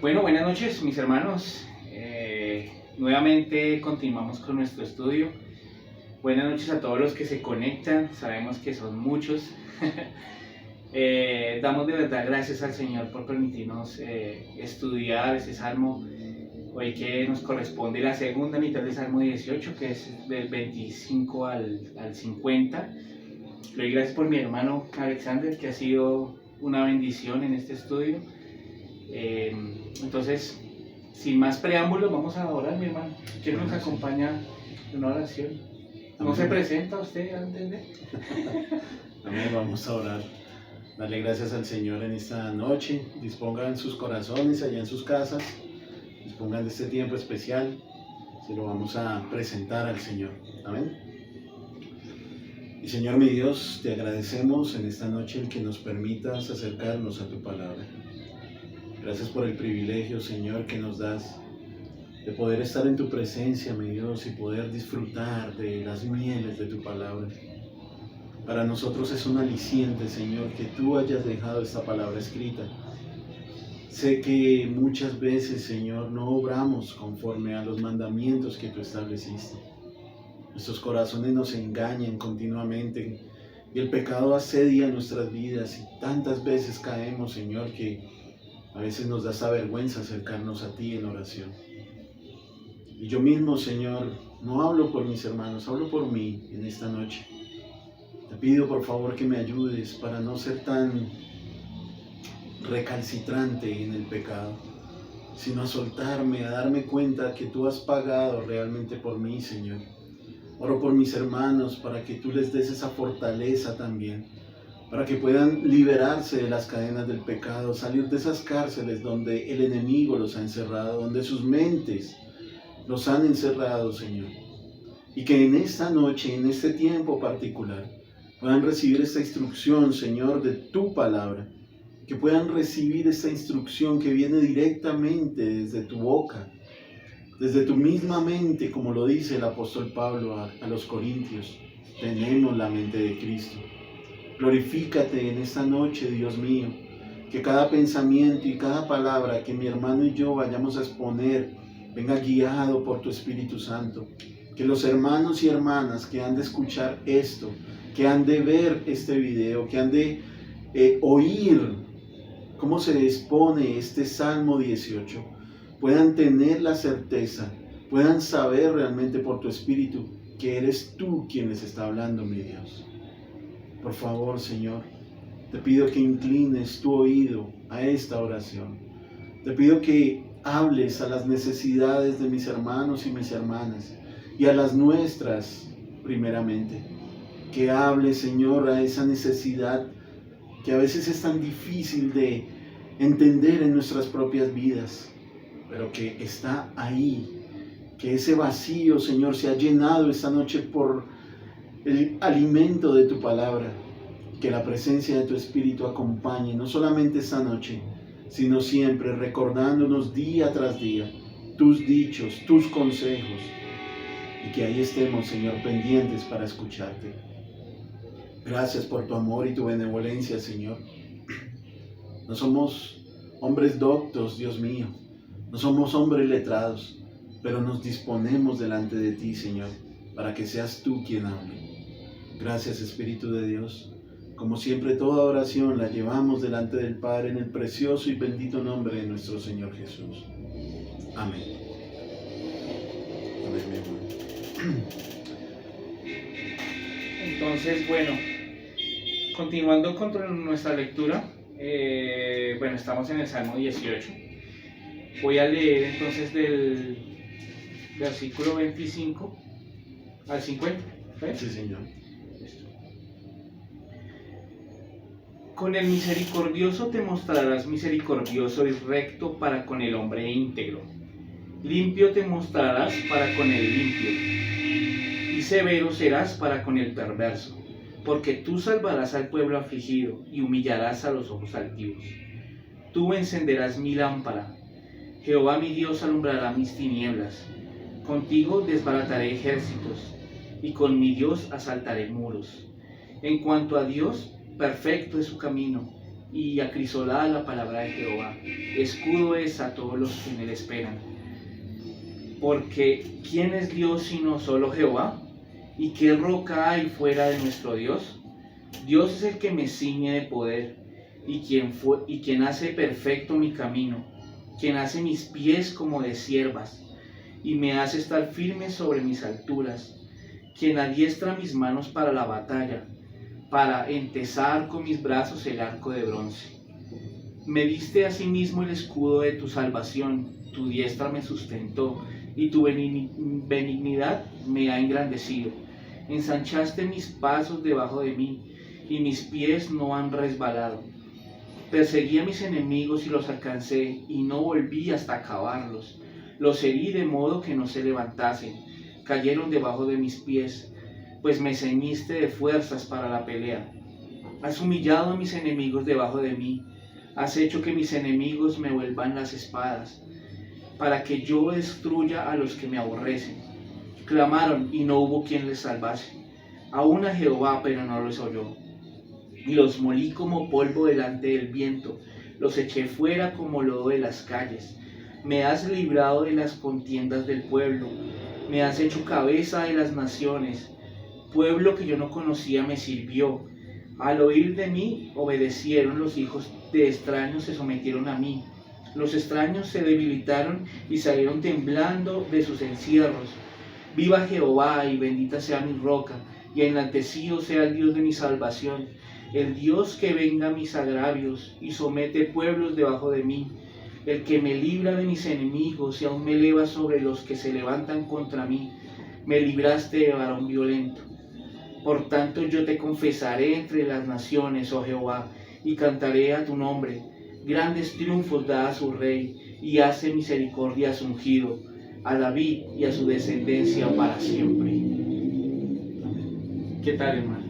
Bueno, buenas noches mis hermanos. Nuevamente continuamos con nuestro estudio. Buenas noches a todos los que se conectan, sabemos que son muchos. Damos de verdad gracias al Señor por permitirnos estudiar ese Salmo. Hoy que nos corresponde la segunda mitad del Salmo 18, que es del 25 al 50. Le doy gracias por mi hermano Alexander, que ha sido una bendición en este estudio. Entonces, sin más preámbulos, vamos a orar, mi hermano. ¿Quién nos acompaña en una oración? ¿No se presenta usted a entender? Amén, vamos a orar. Darle gracias al Señor en esta noche. Dispongan sus corazones allá en sus casas. Dispongan de este tiempo especial. Se lo vamos a presentar al Señor. Amén. Y Señor mi Dios, te agradecemos en esta noche el que nos permitas acercarnos a tu palabra. Gracias por el privilegio, Señor, que nos das de poder estar en tu presencia, mi Dios, y poder disfrutar de las mieles de tu palabra. Para nosotros es un aliciente, Señor, que tú hayas dejado esta palabra escrita. Sé que muchas veces, Señor, no obramos conforme a los mandamientos que tú estableciste. Nuestros corazones nos engañan continuamente y el pecado asedia nuestras vidas y tantas veces caemos, Señor, que a veces nos da esa vergüenza acercarnos a ti en oración. Y yo mismo, Señor, no hablo por mis hermanos, hablo por mí en esta noche. Te pido por favor que me ayudes para no ser tan recalcitrante en el pecado, sino a soltarme, a darme cuenta que tú has pagado realmente por mí, Señor. Oro por mis hermanos para que tú les des esa fortaleza también, para que puedan liberarse de las cadenas del pecado, salir de esas cárceles donde el enemigo los ha encerrado, donde sus mentes los han encerrado, Señor. Y que en esta noche, en este tiempo particular, puedan recibir esta instrucción, Señor, de tu palabra. Que puedan recibir esta instrucción que viene directamente desde tu boca, desde tu misma mente, como lo dice el apóstol Pablo a los Corintios. Tenemos la mente de Cristo. Glorifícate en esta noche, Dios mío, que cada pensamiento y cada palabra que mi hermano y yo vayamos a exponer venga guiado por tu Espíritu Santo. Que los hermanos y hermanas que han de escuchar esto, que han de ver este video, que han de oír cómo se expone este Salmo 18, puedan tener la certeza, puedan saber realmente por tu Espíritu que eres tú quien les está hablando, mi Dios. Por favor, Señor, te pido que inclines tu oído a esta oración. Te pido que hables a las necesidades de mis hermanos y mis hermanas y a las nuestras primeramente. Que hables, Señor, a esa necesidad que a veces es tan difícil de entender en nuestras propias vidas, pero que está ahí. Que ese vacío, Señor, se ha llenado esta noche por el alimento de tu palabra. Que la presencia de tu Espíritu acompañe no solamente esta noche, sino siempre, recordándonos día tras día tus dichos, tus consejos, y que ahí estemos, Señor, pendientes para escucharte. Gracias por tu amor y tu benevolencia, Señor. No somos hombres doctos, Dios mío, no somos hombres letrados, pero nos disponemos delante de ti, Señor, para que seas tú quien hable. Gracias, Espíritu de Dios. Como siempre, toda oración la llevamos delante del Padre en el precioso y bendito nombre de nuestro Señor Jesús. Amén. Amén, mi hermano. Entonces, bueno, continuando con nuestra lectura, estamos en el Salmo 18. Voy a leer entonces del versículo 25 al 50. ¿Ves? Sí, Señor. Con el misericordioso te mostrarás misericordioso y recto para con el hombre íntegro. Limpio te mostrarás para con el limpio, y severo serás para con el perverso, porque tú salvarás al pueblo afligido y humillarás a los ojos altivos. Tú encenderás mi lámpara, Jehová mi Dios alumbrará mis tinieblas. Contigo desbarataré ejércitos, y con mi Dios asaltaré muros. En cuanto a Dios, perfecto es su camino, y acrisolada la palabra de Jehová. Escudo es a todos los que en él esperan. Porque ¿quién es Dios sino solo Jehová? ¿Y qué roca hay fuera de nuestro Dios? Dios es el que me ciñe de poder y quien hace perfecto mi camino, quien hace mis pies como de ciervas y me hace estar firme sobre mis alturas, quien adiestra mis manos para la batalla, para entesar con mis brazos el arco de bronce. Me diste asimismo el escudo de tu salvación, tu diestra me sustentó y tu benignidad me ha engrandecido. Ensanchaste mis pasos debajo de mí y mis pies no han resbalado. Perseguí a mis enemigos y los alcancé y no volví hasta acabarlos. Los herí de modo que no se levantasen, cayeron debajo de mis pies, pues me ceñiste de fuerzas para la pelea. Has humillado a mis enemigos debajo de mí, has hecho que mis enemigos me vuelvan las espadas, para que yo destruya a los que me aborrecen. Clamaron y no hubo quien les salvase, aún a Jehová, pero no los oyó. Y los molí como polvo delante del viento, los eché fuera como lodo de las calles. Me has librado de las contiendas del pueblo, me has hecho cabeza de las naciones. Pueblo que yo no conocía me sirvió. Al oír de mí obedecieron, los hijos de extraños se sometieron a mí. Los extraños se debilitaron y salieron temblando de sus encierros. Viva Jehová y bendita sea mi roca, y enaltecido sea el Dios de mi salvación, el Dios que venga mis agravios y somete pueblos debajo de mí, el que me libra de mis enemigos y aún me eleva sobre los que se levantan contra mí. Me libraste de varón violento. Por tanto yo te confesaré entre las naciones, oh Jehová, y cantaré a tu nombre. Grandes triunfos da a su rey, y hace misericordia a su ungido, a David y a su descendencia para siempre. ¿Qué tal, hermano?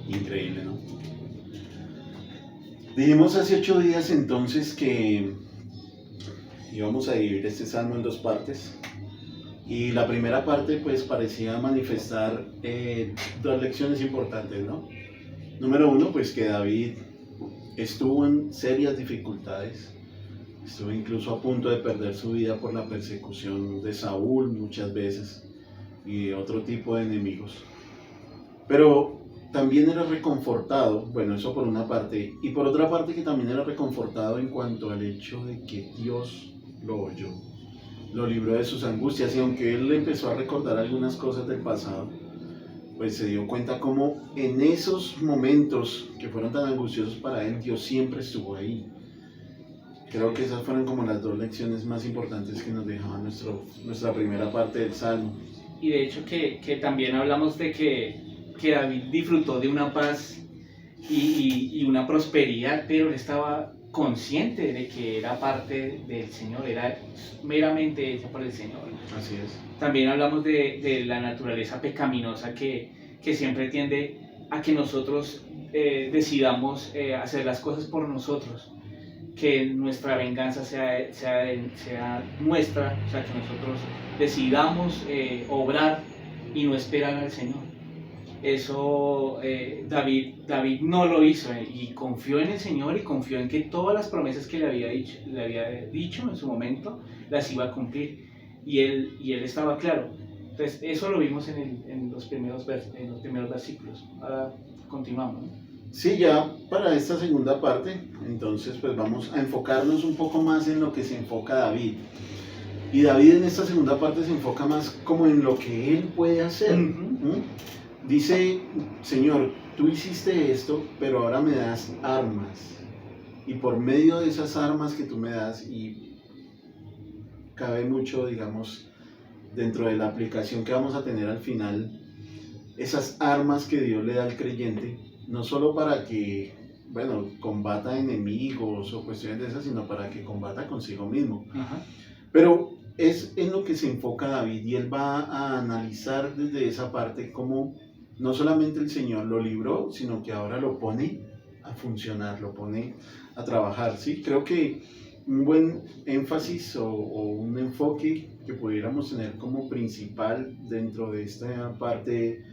Increíble, ¿no? Dijimos hace 8 días entonces que íbamos a dividir este salmo en 2 partes. Y la primera parte pues parecía manifestar 2 lecciones importantes, ¿no? Número 1, pues que David estuvo en serias dificultades, estuvo incluso a punto de perder su vida por la persecución de Saúl muchas veces y de otro tipo de enemigos. Pero también era reconfortado, bueno, eso por una parte, y por otra parte que también era reconfortado en cuanto al hecho de que Dios lo oyó, lo libró de sus angustias, y aunque él empezó a recordar algunas cosas del pasado, pues se dio cuenta cómo en esos momentos que fueron tan angustiosos para él, Dios siempre estuvo ahí. Creo que esas fueron como las 2 lecciones más importantes que nos dejaba nuestra primera parte del Salmo. Y de hecho que también hablamos de que David disfrutó de una paz y una prosperidad, pero él estaba consciente de que era parte del Señor, era meramente hecha por el Señor. Así es. También hablamos de la naturaleza pecaminosa que siempre tiende a que nosotros decidamos hacer las cosas por nosotros, que nuestra venganza sea nuestra, o sea, que nosotros decidamos obrar y no esperar al Señor. Eso David no lo hizo, y confió en el Señor y confió en que todas las promesas que le había dicho en su momento las iba a cumplir, y él estaba claro. Entonces eso lo vimos en los primeros versículos. Ahora continuamos, ¿no? Sí, ya para esta segunda parte, entonces pues vamos a enfocarnos un poco más en lo que se enfoca David. Y David en esta segunda parte se enfoca más como en lo que él puede hacer. Dice, Señor, tú hiciste esto, pero ahora me das armas. Y por medio de esas armas que tú me das, y cabe mucho, digamos, dentro de la aplicación que vamos a tener al final, esas armas que Dios le da al creyente, no solo para que, bueno, combata enemigos o cuestiones de esas, sino para que combata consigo mismo. Ajá. Pero es en lo que se enfoca David, y él va a analizar desde esa parte cómo no solamente el Señor lo libró, sino que ahora lo pone a funcionar, lo pone a trabajar, ¿sí? Creo que un buen énfasis o un enfoque que pudiéramos tener como principal dentro de esta parte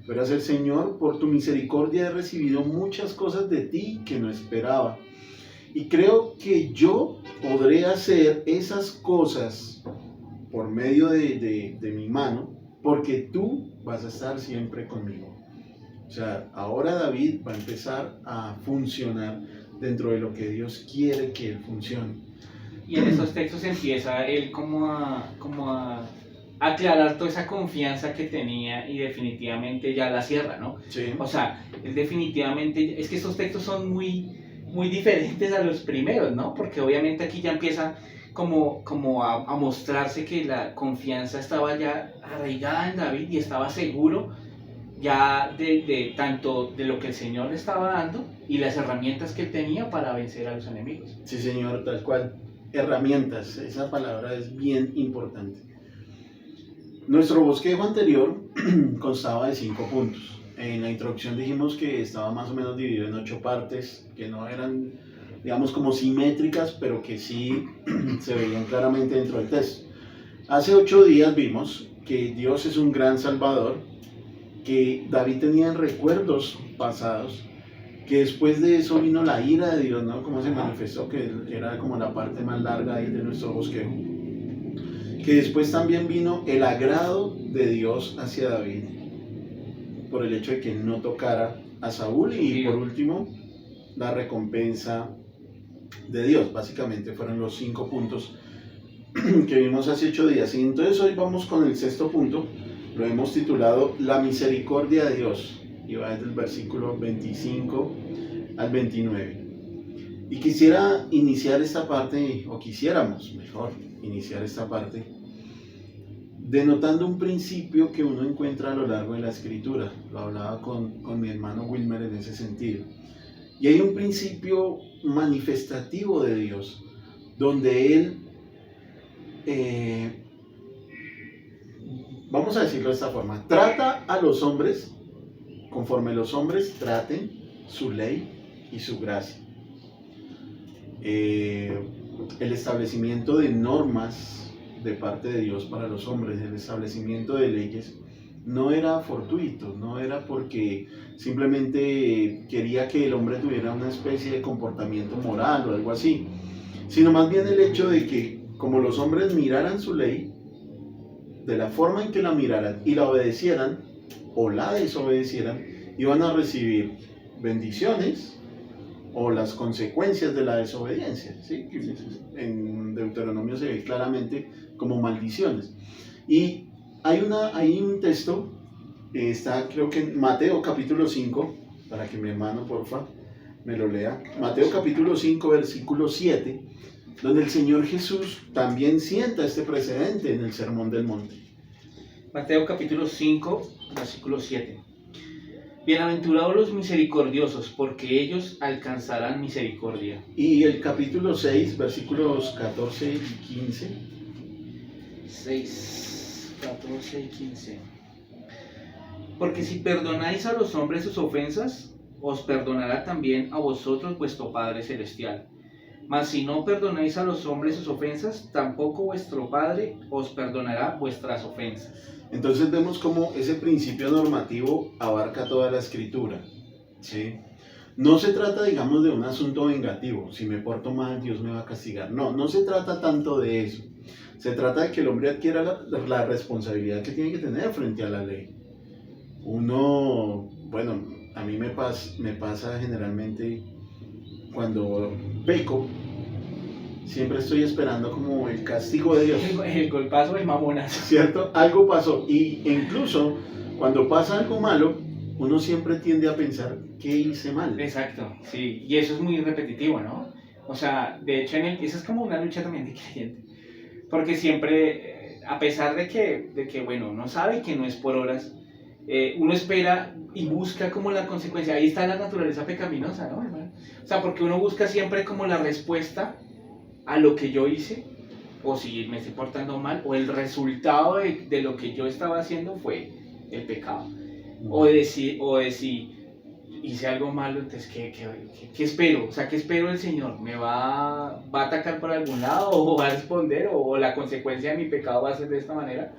Pero el Señor, por tu misericordia he recibido muchas cosas de ti que no esperaba. Y creo que yo podré hacer esas cosas por medio de mi mano, porque tú vas a estar siempre conmigo. O sea, ahora David va a empezar a funcionar dentro de lo que Dios quiere que él funcione. Y en esos textos empieza él como a aclarar toda esa confianza que tenía y definitivamente ya la cierra, ¿no? Sí. O sea, él definitivamente, es que estos textos son muy diferentes a los primeros, ¿no? Porque obviamente aquí ya empieza como a mostrarse que la confianza estaba ya arraigada en David y estaba seguro ya de tanto de lo que el Señor le estaba dando y las herramientas que él tenía para vencer a los enemigos. Sí, Señor, tal cual. Herramientas, esa palabra es bien importante. Nuestro bosquejo anterior constaba de 5 puntos. En la introducción dijimos que estaba más o menos dividido en 8 partes, que no eran, digamos, como simétricas, pero que sí se veían claramente dentro del texto. Hace 8 días vimos que Dios es un gran salvador, que David tenía recuerdos pasados, que después de eso vino la ira de Dios, ¿no? Como se manifestó, que era como la parte más larga ahí de nuestro bosquejo. Que después también vino el agrado de Dios hacia David, por el hecho de que no tocara a Saúl, y por último, la recompensa de Dios. Básicamente fueron los 5 puntos que vimos hace 8 días. Y entonces hoy vamos con el 6º punto, lo hemos titulado La misericordia de Dios, y va desde el versículo 25 al 29. Y quisiera iniciar esta parte, o quisiéramos mejor iniciar esta parte, denotando un principio que uno encuentra a lo largo de la Escritura. Lo hablaba con mi hermano Wilmer en ese sentido. Y hay un principio manifestativo de Dios, donde Él, vamos a decirlo de esta forma, trata a los hombres conforme los hombres traten su ley y su gracia. El establecimiento de normas de parte de Dios para los hombres, el establecimiento de leyes, no era fortuito, no era porque simplemente quería que el hombre tuviera una especie de comportamiento moral o algo así, sino más bien el hecho de que como los hombres miraran su ley, de la forma en que la miraran y la obedecieran o la desobedecieran, iban a recibir bendiciones o las consecuencias de la desobediencia, ¿sí? En Deuteronomio se ve claramente como maldiciones. Y hay un texto, está creo que en Mateo capítulo 5, para que mi hermano porfa me lo lea, Mateo capítulo 5 versículo 7, donde el Señor Jesús también sienta este precedente en el Sermón del Monte. Mateo capítulo 5 versículo 7. Bienaventurados los misericordiosos, porque ellos alcanzarán misericordia. Y el capítulo 6, versículos 14 y 15. 6, 14 y 15. Porque si perdonáis a los hombres sus ofensas, os perdonará también a vosotros vuestro Padre Celestial. Mas si no perdonáis a los hombres sus ofensas, tampoco vuestro Padre os perdonará vuestras ofensas. Entonces vemos cómo ese principio normativo abarca toda la Escritura, ¿sí? No se trata, digamos, de un asunto vengativo. Si me porto mal, Dios me va a castigar. No se trata tanto de eso. Se trata de que el hombre adquiera la responsabilidad que tiene que tener frente a la ley. Uno, bueno, a mí me pasa generalmente cuando peco, siempre estoy esperando como el castigo de Dios. El golpazo de mamonazo. ¿Cierto? Algo pasó. Y incluso cuando pasa algo malo, uno siempre tiende a pensar, ¿qué hice mal? Exacto, sí. Y eso es muy repetitivo, ¿no? O sea, de hecho, esa es como una lucha también de creyente. Porque siempre, a pesar de que bueno, uno sabe que no es por horas, uno espera y busca como la consecuencia. Ahí está la naturaleza pecaminosa, ¿no, hermano? O sea, porque uno busca siempre como la respuesta a lo que yo hice, o si me estoy portando mal, o el resultado de lo que yo estaba haciendo fue el pecado. O de si hice algo malo, entonces ¿qué espero? O sea, ¿qué espero del Señor? ¿Me va a atacar por algún lado o va a responder o la consecuencia de mi pecado va a ser de esta manera?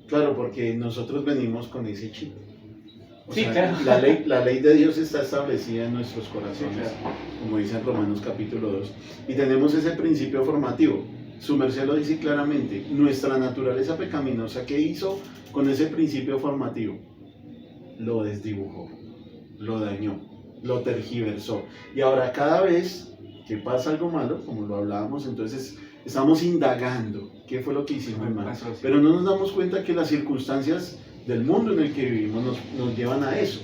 Claro, porque nosotros venimos con ese chip. O Sí, sea, claro. la ley de Dios está establecida en nuestros corazones, Sí, claro. como dice en Romanos capítulo 2. Y tenemos ese principio formativo. Su merced lo dice claramente. Nuestra naturaleza pecaminosa, ¿qué hizo con ese principio formativo? Lo desdibujó, lo dañó, lo tergiversó. Y ahora cada vez que pasa algo malo, como lo hablábamos, entonces estamos indagando qué fue lo que hicimos mal. Pasó, sí. Pero no nos damos cuenta que las circunstancias del mundo en el que vivimos nos llevan a eso.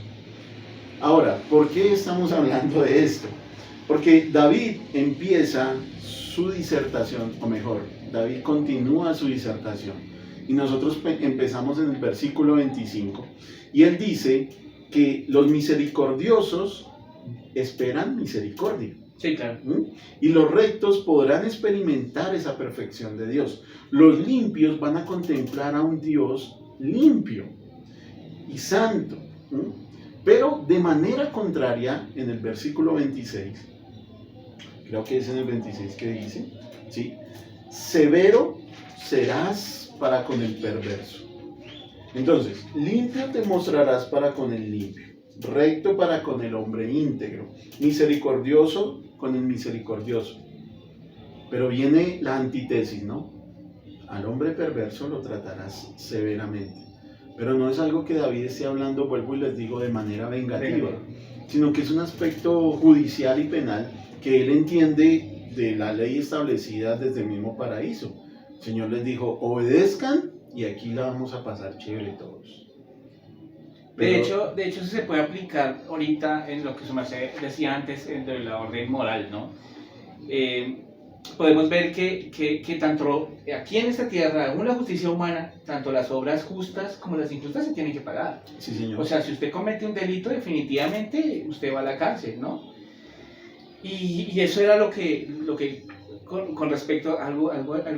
Ahora, ¿por qué estamos hablando de esto? Porque David empieza su disertación, o mejor, David continúa su disertación. Y nosotros empezamos en el versículo 25. Y él dice que los misericordiosos esperan misericordia. Sí, claro. Y los rectos podrán experimentar esa perfección de Dios. Los limpios van a contemplar a un Dios limpio y santo. Pero de manera contraria, en el versículo 26, creo que es en el 26 que dice, ¿sí? Severo serás para con el perverso. Entonces, limpio te mostrarás para con el limpio, recto para con el hombre íntegro, misericordioso con el misericordioso. Pero viene la antítesis, ¿no? Al hombre perverso lo tratarás severamente. Pero no es algo que David esté hablando, vuelvo y les digo, de manera vengativa, sino que es un aspecto judicial y penal que él entiende de la ley establecida desde el mismo paraíso. El Señor les dijo, obedezcan y aquí la vamos a pasar chévere todos. Pero, De hecho, eso se puede aplicar ahorita en lo que su merced decía antes, de la orden moral, ¿no? Podemos ver que tanto aquí en esta tierra, según la justicia humana, tanto las obras justas como las injustas se tienen que pagar. sí, señor. O sea, si usted comete un delito, definitivamente usted va a la cárcel, ¿no? Y eso era lo que con respecto a algo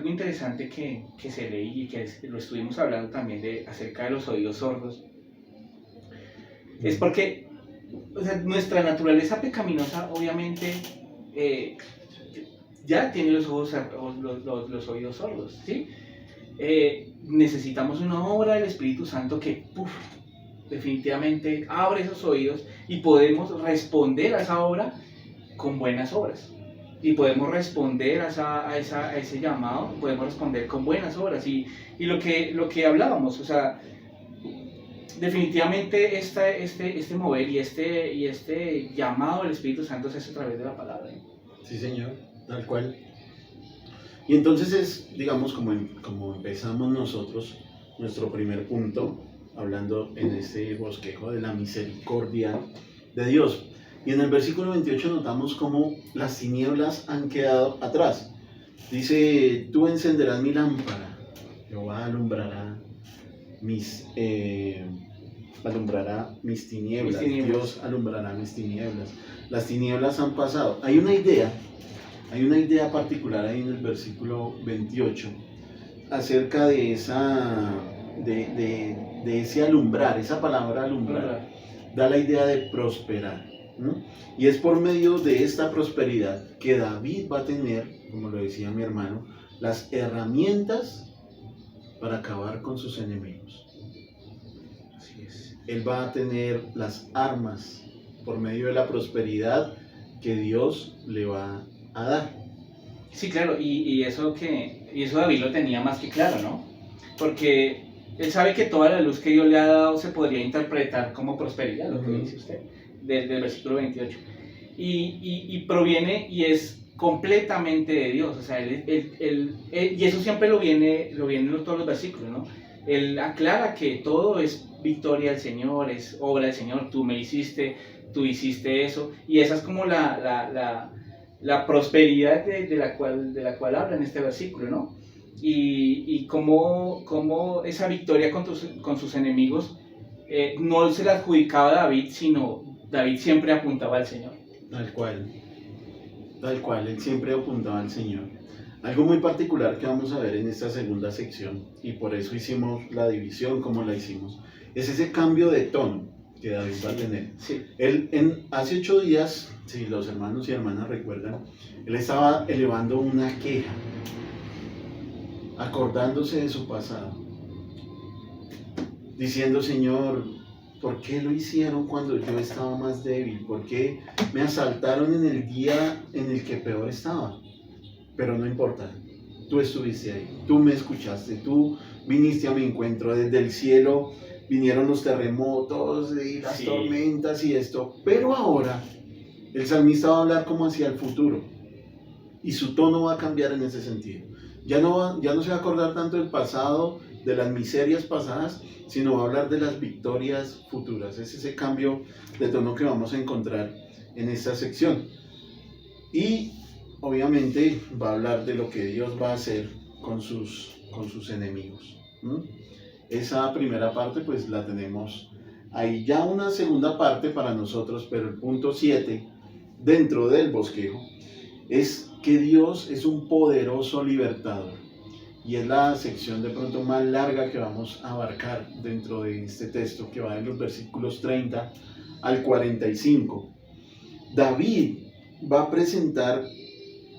interesante que se leí y que lo estuvimos hablando también acerca de los oídos sordos. Es porque, o sea, nuestra naturaleza pecaminosa obviamente ya tiene los oídos sordos, ¿sí? Necesitamos una obra del Espíritu Santo que definitivamente abre esos oídos y podemos responder a esa obra con buenas obras. Y podemos responder a ese llamado, podemos responder con buenas obras. Y lo que hablábamos, o sea, definitivamente este mover y este llamado del Espíritu Santo se hace a través de la palabra. Sí, señor, tal cual. Y entonces es, digamos, como empezamos nosotros, nuestro primer punto, hablando en este bosquejo de la misericordia de Dios. Y en el versículo 28 notamos cómo las tinieblas han quedado atrás. Dice, tú encenderás mi lámpara, Jehová alumbrará mis tinieblas, Dios alumbrará mis tinieblas. Las tinieblas han pasado. Hay una idea particular ahí en el versículo 28 acerca de de ese alumbrar. Esa palabra alumbrar da la idea de prosperar. Y es por medio de esta prosperidad que David va a tener, como lo decía mi hermano, las herramientas para acabar con sus enemigos. Así es. Él va a tener las armas por medio de la prosperidad que Dios le va a dar. Sí, claro, y eso David lo tenía más que claro, ¿no? Porque él sabe que toda la luz que Dios le ha dado se podría interpretar como prosperidad, lo que dice usted, del versículo 28. Y proviene y es completamente de Dios, o sea, y eso siempre lo viene en todos los versículos, ¿no? Él aclara que todo es victoria del Señor, es obra del Señor, tú hiciste eso, y esa es como la prosperidad de la cual habla en este versículo, ¿no? Y cómo esa victoria con sus enemigos no se la adjudicaba a David, sino David siempre apuntaba al Señor. Tal cual, él siempre apuntaba al Señor. Algo muy particular que vamos a ver en esta segunda sección, y por eso hicimos la división como la hicimos, es ese cambio de tono que David va a tener. Sí. Él hace 8 días, si los hermanos y hermanas recuerdan, él estaba elevando una queja, acordándose de su pasado, diciendo, Señor, ¿por qué lo hicieron cuando yo estaba más débil? ¿Por qué me asaltaron en el día en el que peor estaba? Pero no importa, tú estuviste ahí, tú me escuchaste, tú viniste a mi encuentro desde el cielo, vinieron los terremotos y las tormentas y esto, pero ahora el salmista va a hablar como hacia el futuro y su tono va a cambiar en ese sentido. Ya no se va a acordar tanto del pasado, de las miserias pasadas, sino va a hablar de las victorias futuras. Es ese cambio de tono que vamos a encontrar en esta sección. Y obviamente va a hablar de lo que Dios va a hacer con sus enemigos. Esa primera parte pues la tenemos ahí. Ya una segunda parte para nosotros, pero el punto 7 dentro del bosquejo es que Dios es un poderoso libertador. Y es la sección de pronto más larga que vamos a abarcar dentro de este texto, que va de los versículos 30 al 45. David va a presentar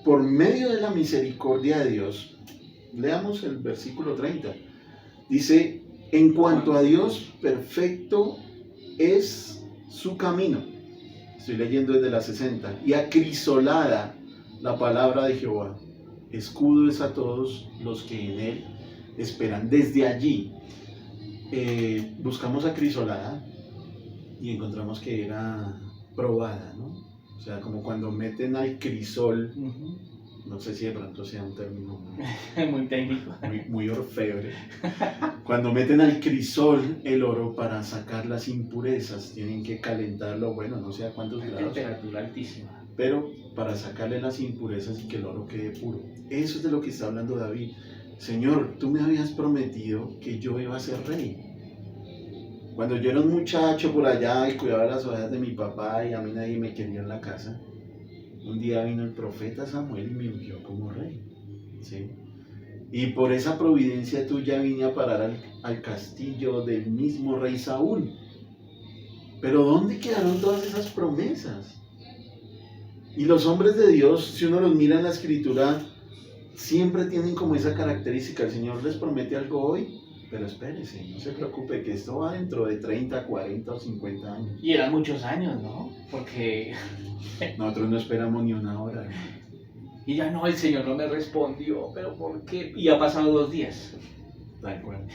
por medio de la misericordia de Dios. Leamos el versículo 30. Dice, en cuanto a Dios, perfecto es su camino. Estoy leyendo desde la 60. Y acrisolada la palabra de Jehová. Escudo es a todos los que en él esperan. Desde allí buscamos acrisolada y encontramos que era probada, ¿no? O sea, como cuando meten al crisol, no sé si de pronto sea un término muy técnico, muy orfebre. Cuando meten al crisol el oro para sacar las impurezas, tienen que calentarlo, bueno, no sé a cuántos grados. Temperatura altísima. Pero para sacarle las impurezas y que el oro quede puro. Eso es de lo que está hablando David. Señor, tú me habías prometido que yo iba a ser rey. Cuando yo era un muchacho por allá y cuidaba las ovejas de mi papá y a mí nadie me quería en la casa, un día vino el profeta Samuel y me ungió como rey. ¿Sí? Y por esa providencia tuya vine a parar al castillo del mismo rey Saúl. Pero ¿dónde quedaron todas esas promesas? Y los hombres de Dios, si uno los mira en la escritura, siempre tienen como esa característica. El Señor les promete algo hoy, pero espérese, no se preocupe, que esto va dentro de 30, 40 o 50 años. Y eran muchos años, ¿no? Porque nosotros no esperamos ni una hora. Y ya no, el Señor no me respondió, pero ¿por qué? Y ha pasado 2 días. Tal cual.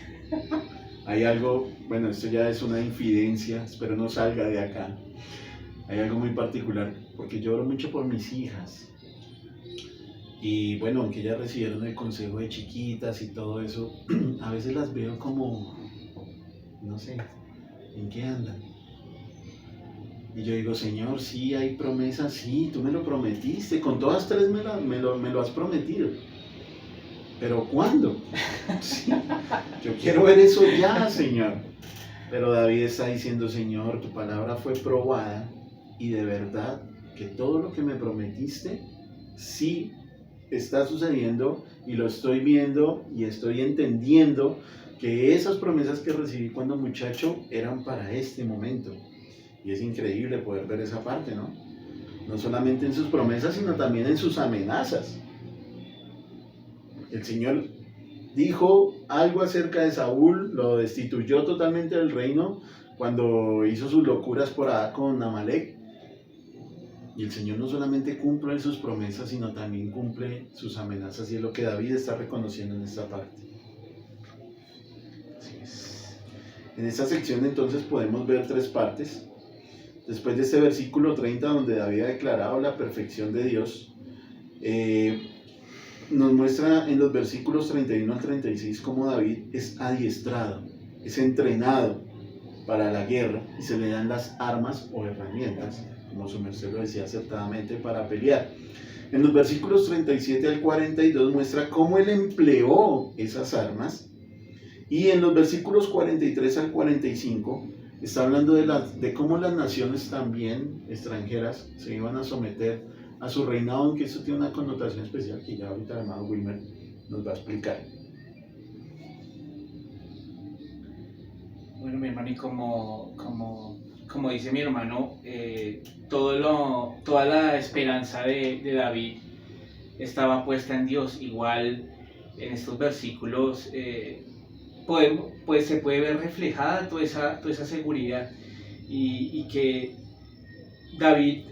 Hay algo, bueno, esto ya es una infidencia, espero no salga de acá. Hay algo muy particular, porque yo oro mucho por mis hijas. Y bueno, aunque ellas recibieron el consejo de chiquitas y todo eso, a veces las veo como, no sé, ¿en qué andan? Y yo digo, Señor, sí, hay promesas, sí, tú me lo prometiste, con todas 3 me lo has prometido. ¿Pero cuándo? Sí, yo quiero ver eso ya, Señor. Pero David está diciendo, Señor, tu palabra fue probada y de verdad que todo lo que me prometiste, sí está sucediendo y lo estoy viendo y estoy entendiendo que esas promesas que recibí cuando muchacho eran para este momento. Y es increíble poder ver esa parte, ¿no? No solamente en sus promesas, sino también en sus amenazas. El Señor dijo algo acerca de Saúl, lo destituyó totalmente del reino cuando hizo sus locuras por allá con Amalek. Y el Señor no solamente cumple sus promesas, sino también cumple sus amenazas. Y es lo que David está reconociendo en esta parte. Así es. En esta sección entonces podemos ver 3 partes. Después de este versículo 30, donde David ha declarado la perfección de Dios, nos muestra en los versículos 31 al 36 cómo David es adiestrado, es entrenado para la guerra y se le dan las armas o herramientas, como su merced lo decía acertadamente, para pelear. En los versículos 37 al 42 muestra cómo él empleó esas armas, y en los versículos 43 al 45 está hablando de cómo las naciones también extranjeras se iban a someter a su reinado, aunque eso tiene una connotación especial que ya ahorita el hermano Wilmer nos va a explicar. Bueno, mi hermano, y como dice mi hermano, toda la esperanza de David estaba puesta en Dios. Igual en estos versículos pues se puede ver reflejada toda esa seguridad y que David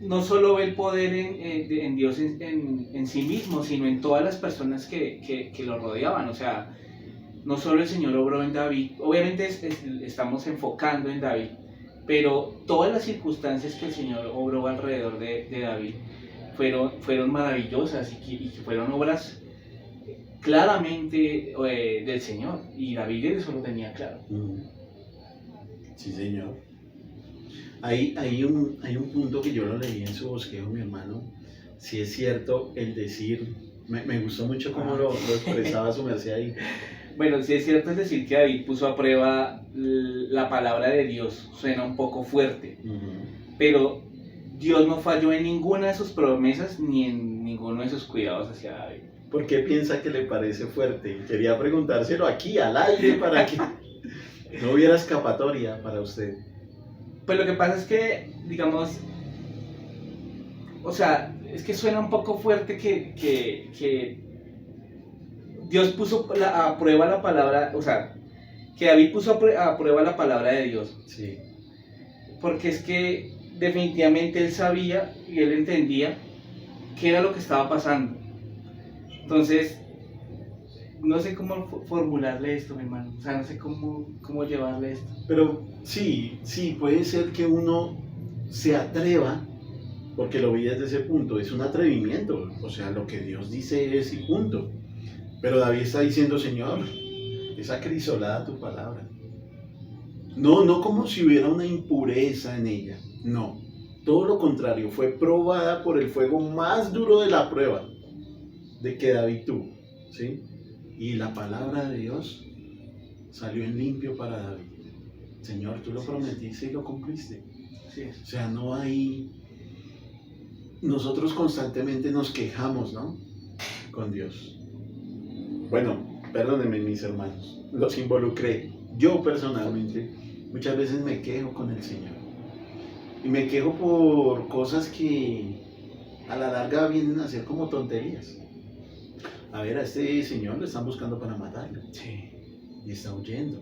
no solo ve el poder en Dios en sí mismo, sino en todas las personas que lo rodeaban. O sea, no solo el Señor obró en David, obviamente estamos enfocando en David, pero todas las circunstancias que el Señor obró alrededor de David fueron maravillosas y que fueron obras claramente del Señor, y David eso lo tenía claro. Sí, señor. Hay un punto que yo lo leí en su bosquejo, mi hermano. Si es cierto el decir, me gustó mucho cómo lo expresaba su merced ahí. Bueno, sí es cierto es decir que David puso a prueba la palabra de Dios, suena un poco fuerte, pero Dios no falló en ninguna de sus promesas ni en ninguno de sus cuidados hacia David. ¿Por qué piensa que le parece fuerte? Quería preguntárselo aquí al aire para que no hubiera escapatoria para usted. Pues lo que pasa es que, digamos, o sea, es que suena un poco fuerte que Dios puso a prueba la palabra, o sea, que David puso a prueba la palabra de Dios. Sí. Porque es que definitivamente él sabía y él entendía qué era lo que estaba pasando. Entonces, no sé cómo formularle esto, mi hermano. O sea, no sé cómo llevarle esto. Pero sí, puede ser que uno se atreva, porque lo vi desde ese punto, es un atrevimiento. O sea, lo que Dios dice es y punto. Pero David está diciendo, Señor, es acrisolada tu palabra. No como si hubiera una impureza en ella. No, todo lo contrario, fue probada por el fuego más duro de la prueba de que David tuvo, ¿sí? Y la palabra de Dios salió en limpio para David. Señor, tú lo prometiste y lo cumpliste. Sí. O sea, no hay... Nosotros constantemente nos quejamos, ¿no? Con Dios. Bueno, perdónenme mis hermanos, los involucré. Yo personalmente muchas veces me quejo con el Señor. Y me quejo por cosas que a la larga vienen a ser como tonterías. A ver, a este señor lo están buscando para matarlo. Sí. Y está huyendo.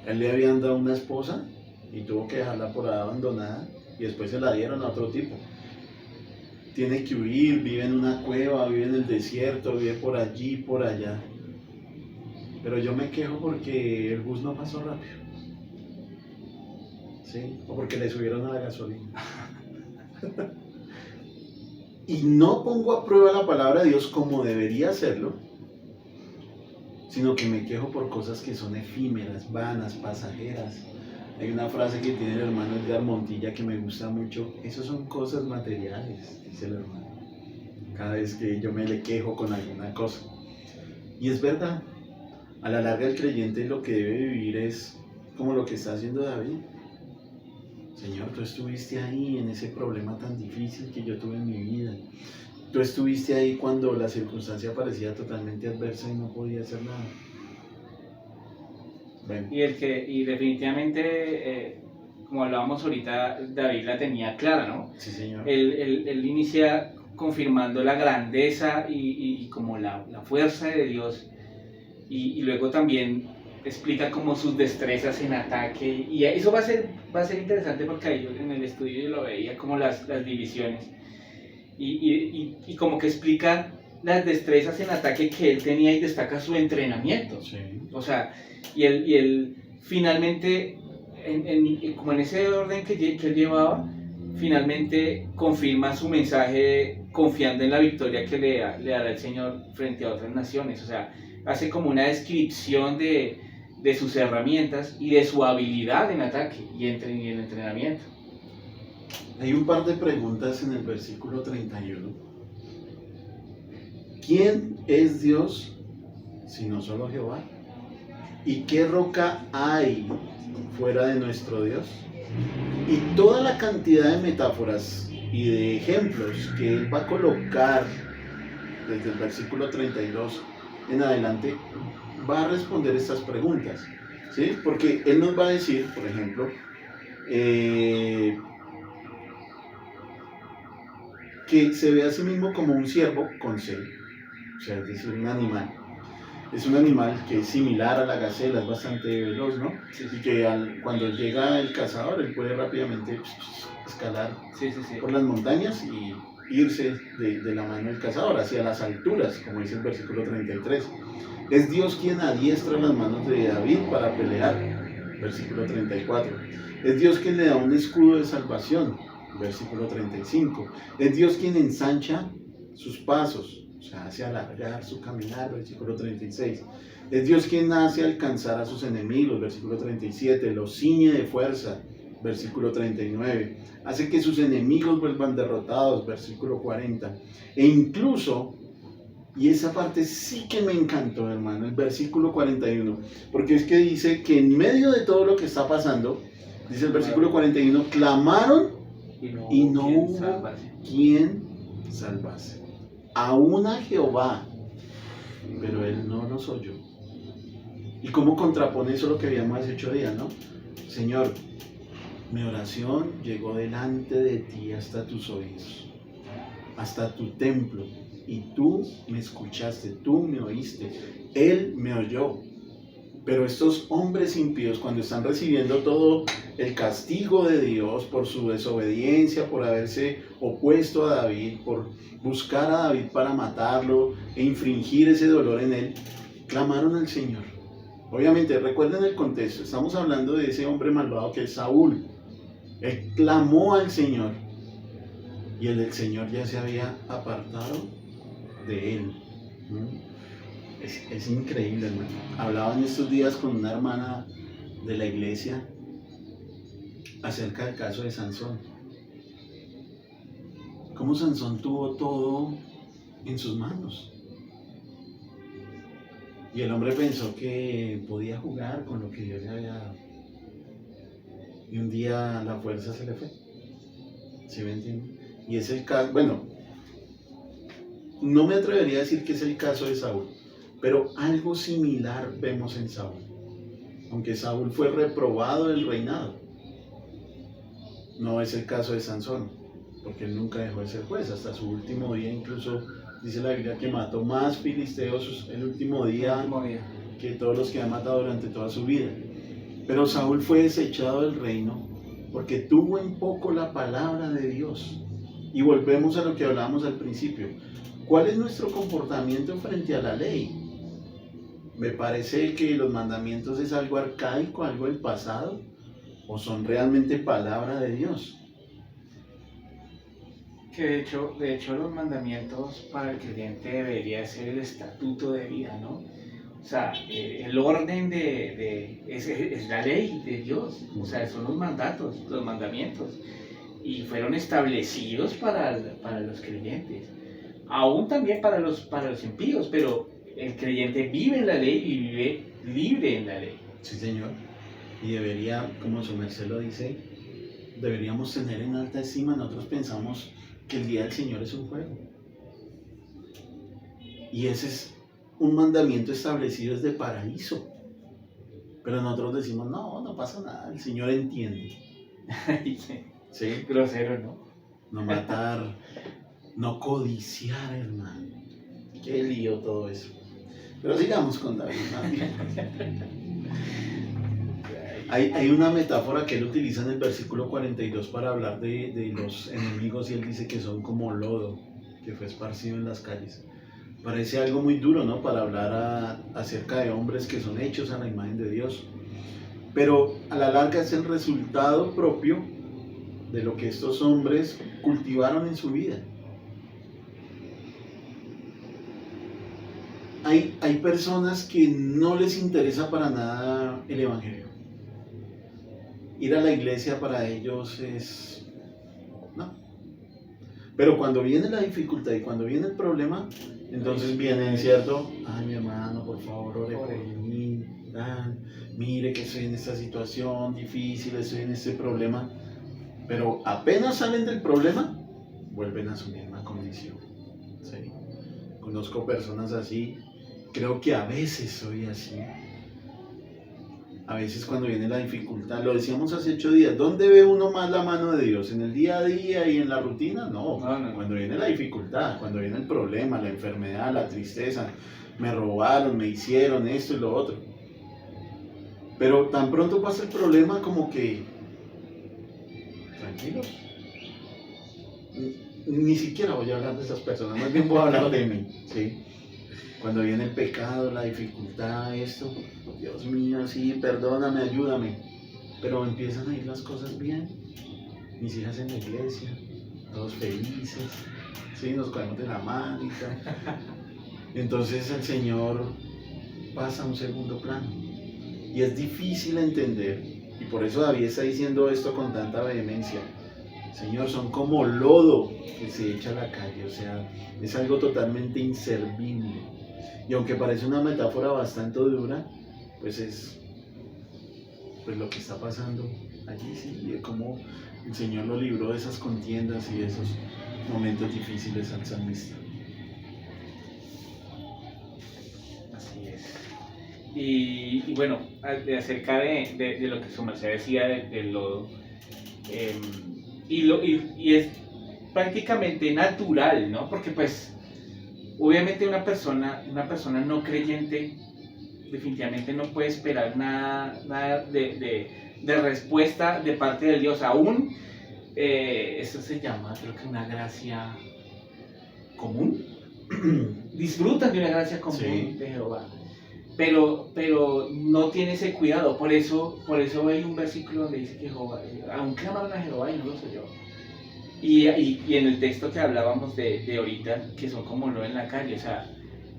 Él le habían dado una esposa y tuvo que dejarla por ahí abandonada y después se la dieron a otro tipo. Tiene que huir, vive en una cueva, vive en el desierto, vive por allí, por allá. Pero yo me quejo porque el bus no pasó rápido. ¿Sí? O porque le subieron a la gasolina. Y no pongo a prueba la palabra de Dios como debería hacerlo, sino que me quejo por cosas que son efímeras, vanas, pasajeras. Hay una frase que tiene el hermano Edgar Montilla que me gusta mucho. Esas son cosas materiales, dice el hermano. Cada vez que yo me le quejo con alguna cosa. Y es verdad. A la larga el creyente lo que debe vivir es como lo que está haciendo David. Señor, tú estuviste ahí en ese problema tan difícil que yo tuve en mi vida. Tú estuviste ahí cuando la circunstancia parecía totalmente adversa y no podía hacer nada. Bueno. Y definitivamente, como hablábamos ahorita, David la tenía clara, ¿no? Sí, señor. Él inicia confirmando la grandeza y como la fuerza de Dios, y luego también explica como sus destrezas en ataque, y eso va a ser interesante porque ahí yo en el estudio yo lo veía como las divisiones, y como que explica las destrezas en ataque que él tenía y destaca su entrenamiento. Sí. O sea, y él finalmente, como en ese orden que él llevaba, finalmente confirma su mensaje confiando en la victoria que le dará el Señor frente a otras naciones. O sea, hace como una descripción de sus herramientas y de su habilidad en ataque y en entrenamiento. Hay un par de preguntas en el versículo 31. ¿Quién es Dios sino solo Jehová? ¿Y qué roca hay fuera de nuestro Dios? Y toda la cantidad de metáforas y de ejemplos que él va a colocar desde el versículo 32 en adelante, va a responder estas preguntas, ¿sí? Porque él nos va a decir, por ejemplo, que se ve a sí mismo como un ciervo con C, o sea, es decir, un animal, Es un animal que es similar a la gacela, es bastante veloz, ¿no? Sí, Y que cuando llega el cazador, él puede rápidamente escalar sí, sí, sí. por las montañas y irse de la mano del cazador hacia las alturas, como dice el versículo 33. Es Dios quien adiestra las manos de David para pelear, versículo 34. Es Dios quien le da un escudo de salvación, versículo 35. Es Dios quien ensancha sus pasos, o sea, hace alargar su caminar, versículo 36. Es Dios quien hace alcanzar a sus enemigos, versículo 37. Los ciñe de fuerza, versículo 39. Hace que sus enemigos vuelvan derrotados, versículo 40. E incluso, y esa parte sí que me encantó, hermano, el versículo 41, porque es que dice que en medio de todo lo que está pasando, dice el versículo 41, clamaron y no hubo quien salvase. Aún a Jehová, pero él no los oyó. ¿Y cómo contrapone eso lo que habíamos hace 8 días, no? Señor, mi oración llegó delante de ti hasta tus oídos, hasta tu templo, y tú me escuchaste, tú me oíste, él me oyó. Pero estos hombres impíos, cuando están recibiendo todo el castigo de Dios por su desobediencia, por haberse opuesto a David, por buscar a David para matarlo e infringir ese dolor en él, clamaron al Señor. Obviamente, recuerden el contexto, estamos hablando de ese hombre malvado que es Saúl. Él clamó al Señor y el Señor ya se había apartado de él. Es increíble, hermano. Hablaba en estos días con una hermana de la iglesia acerca del caso de Sansón. Cómo Sansón tuvo todo en sus manos. Y el hombre pensó que podía jugar con lo que Dios le había dado. Y un día la fuerza se le fue. ¿Sí me entienden? Y es el caso, bueno, no me atrevería a decir que es el caso de Saúl, pero algo similar vemos en Saúl. Aunque Saúl fue reprobado del reinado, no es el caso de Sansón, porque él nunca dejó de ser juez, hasta su último día. Incluso dice la Biblia que mató más filisteos el último día que todos los que ha matado durante toda su vida. Pero Saúl fue desechado del reino porque tuvo en poco la palabra de Dios. Y volvemos a lo que hablábamos al principio. ¿Cuál es nuestro comportamiento frente a la ley? Me parece que los mandamientos es algo arcaico, algo del pasado, o son realmente palabra de Dios. Que de hecho los mandamientos para el creyente debería ser el estatuto de vida, ¿no? O sea, el orden es la ley de Dios, o sea, son los mandatos, los mandamientos, y fueron establecidos para los creyentes, aún también para los impíos, pero el creyente vive en la ley y vive libre en la ley. Sí, Señor. Y debería, como su merced lo dice, deberíamos tener en alta estima. Nosotros pensamos que el día del Señor es un juego. Y ese es un mandamiento establecido desde paraíso. Pero nosotros decimos, no pasa nada, el Señor entiende. ¿Sí? Grosero, ¿no? No matar, no codiciar, hermano. Qué lío todo eso. Pero sigamos con David. Hay una metáfora que él utiliza en el versículo 42 para hablar de los enemigos, y él dice que son como lodo que fue esparcido en las calles. Parece algo muy duro, ¿no? Para hablar acerca de hombres que son hechos a la imagen de Dios. Pero a la larga es el resultado propio de lo que estos hombres cultivaron en su vida. Hay personas que no les interesa para nada el evangelio. Ir a la iglesia para ellos es... no. Pero cuando viene la dificultad y cuando viene el problema, entonces vienen, ¿cierto? Ay, mi hermano, por favor, ore por mí. Mire que estoy en esta situación difícil, estoy en este problema. Pero apenas salen del problema, vuelven a su misma condición. ¿Sí? Conozco personas así. Creo que a veces soy así. A veces cuando viene la dificultad, lo decíamos hace 8 días, ¿dónde ve uno más la mano de Dios? ¿En el día a día y en la rutina? No, No. cuando viene la dificultad, cuando viene el problema, la enfermedad, la tristeza, me robaron, me hicieron esto y lo otro. Pero tan pronto pasa el problema como que, tranquilos, ni siquiera voy a hablar de esas personas, más bien voy a hablar de mí, ¿sí? Cuando viene el pecado, la dificultad, esto, Dios mío, sí, perdóname, ayúdame. Pero empiezan a ir las cosas bien. Mis hijas en la iglesia, todos felices, sí, nos cogemos de la manita. Entonces el Señor pasa a un segundo plano. Y es difícil entender, y por eso David está diciendo esto con tanta vehemencia. Señor, son como lodo que se echa a la calle, o sea, es algo totalmente inservible. Y aunque parece una metáfora bastante dura, pues es pues lo que está pasando allí, sí, y cómo el Señor lo libró de esas contiendas y de esos momentos difíciles al salmista. Así es. Y bueno, acerca de lo que su merced decía del lodo, y es prácticamente natural, ¿no? Porque pues obviamente una persona no creyente definitivamente no puede esperar nada de respuesta de parte de Dios. Aún eso se llama, creo que una gracia común. Disfrutan de una gracia común, sí, de Jehová. Pero no tiene ese cuidado. Por eso hay un versículo donde dice que Jehová, aún clamaron a Jehová y no los oyó. Y en el texto que hablábamos de ahorita, que son como lo en la calle, o sea,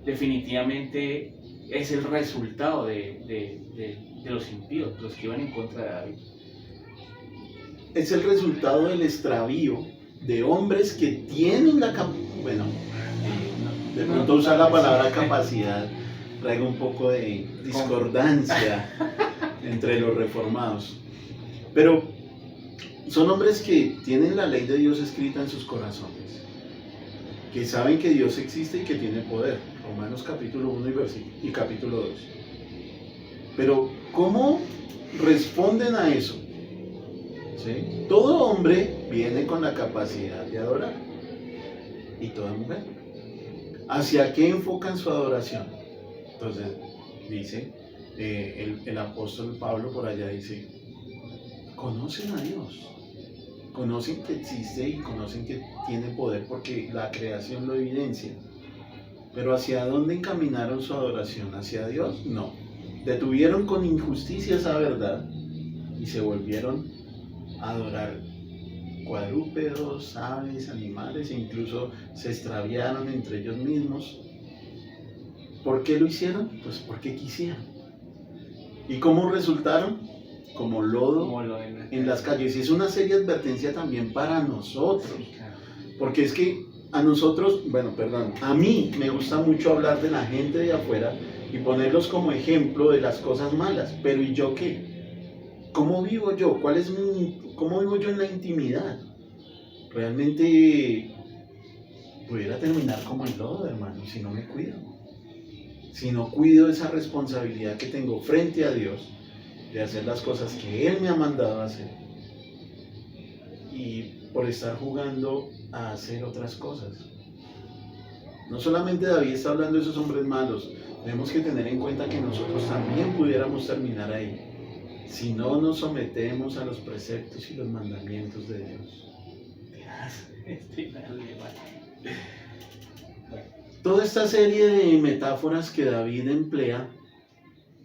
definitivamente es el resultado de los impíos, los que iban en contra de David. Es el resultado del extravío de hombres que tienen la capacidad, bueno, de pronto usar la palabra capacidad traigo un poco de discordancia entre los reformados. Pero son hombres que tienen la ley de Dios escrita en sus corazones, que saben que Dios existe y que tiene poder. Romanos capítulo 1 y capítulo 2. Pero ¿cómo responden a eso? ¿Sí? Todo hombre viene con la capacidad de adorar, y toda mujer. ¿Hacia qué enfocan su adoración? Entonces dice el apóstol Pablo por allá, dice, conocen a Dios, conocen que existe y conocen que tiene poder porque la creación lo evidencia. Pero ¿hacia dónde encaminaron su adoración? ¿Hacia Dios? No. Detuvieron con injusticia esa verdad y se volvieron a adorar cuadrúpedos, aves, animales, e incluso se extraviaron entre ellos mismos. ¿Por qué lo hicieron? Pues porque quisieron. ¿Y cómo resultaron? Como lodo en las calles. Y es una seria advertencia también para nosotros. Porque es que a mí me gusta mucho hablar de la gente de afuera y ponerlos como ejemplo de las cosas malas. Pero ¿y yo qué? ¿Cómo vivo yo? ¿Cómo vivo yo en la intimidad? Realmente pudiera terminar como el lodo, hermano, si no me cuido. Si no cuido esa responsabilidad que tengo frente a Dios de hacer las cosas que Él me ha mandado a hacer. Y por estar jugando a hacer otras cosas. No solamente David está hablando de esos hombres malos, tenemos que tener en cuenta que nosotros también pudiéramos terminar ahí, si no nos sometemos a los preceptos y los mandamientos de Dios. Toda esta serie de metáforas que David emplea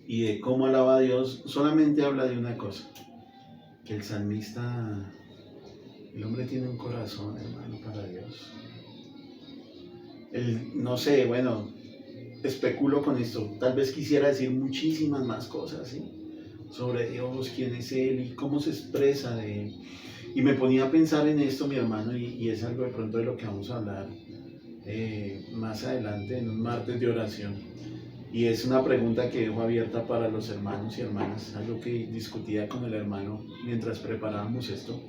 y de cómo alaba a Dios solamente habla de una cosa, que el salmista, el hombre tiene un corazón, hermano, para Dios. Especulo con esto, tal vez quisiera decir muchísimas más cosas, ¿sí? Sobre Dios, quién es Él y cómo se expresa de Él. Y me ponía a pensar en esto, mi hermano, y es algo de pronto de lo que vamos a hablar más adelante en un martes de oración. Y es una pregunta que dejo abierta para los hermanos y hermanas, algo que discutía con el hermano mientras preparábamos esto.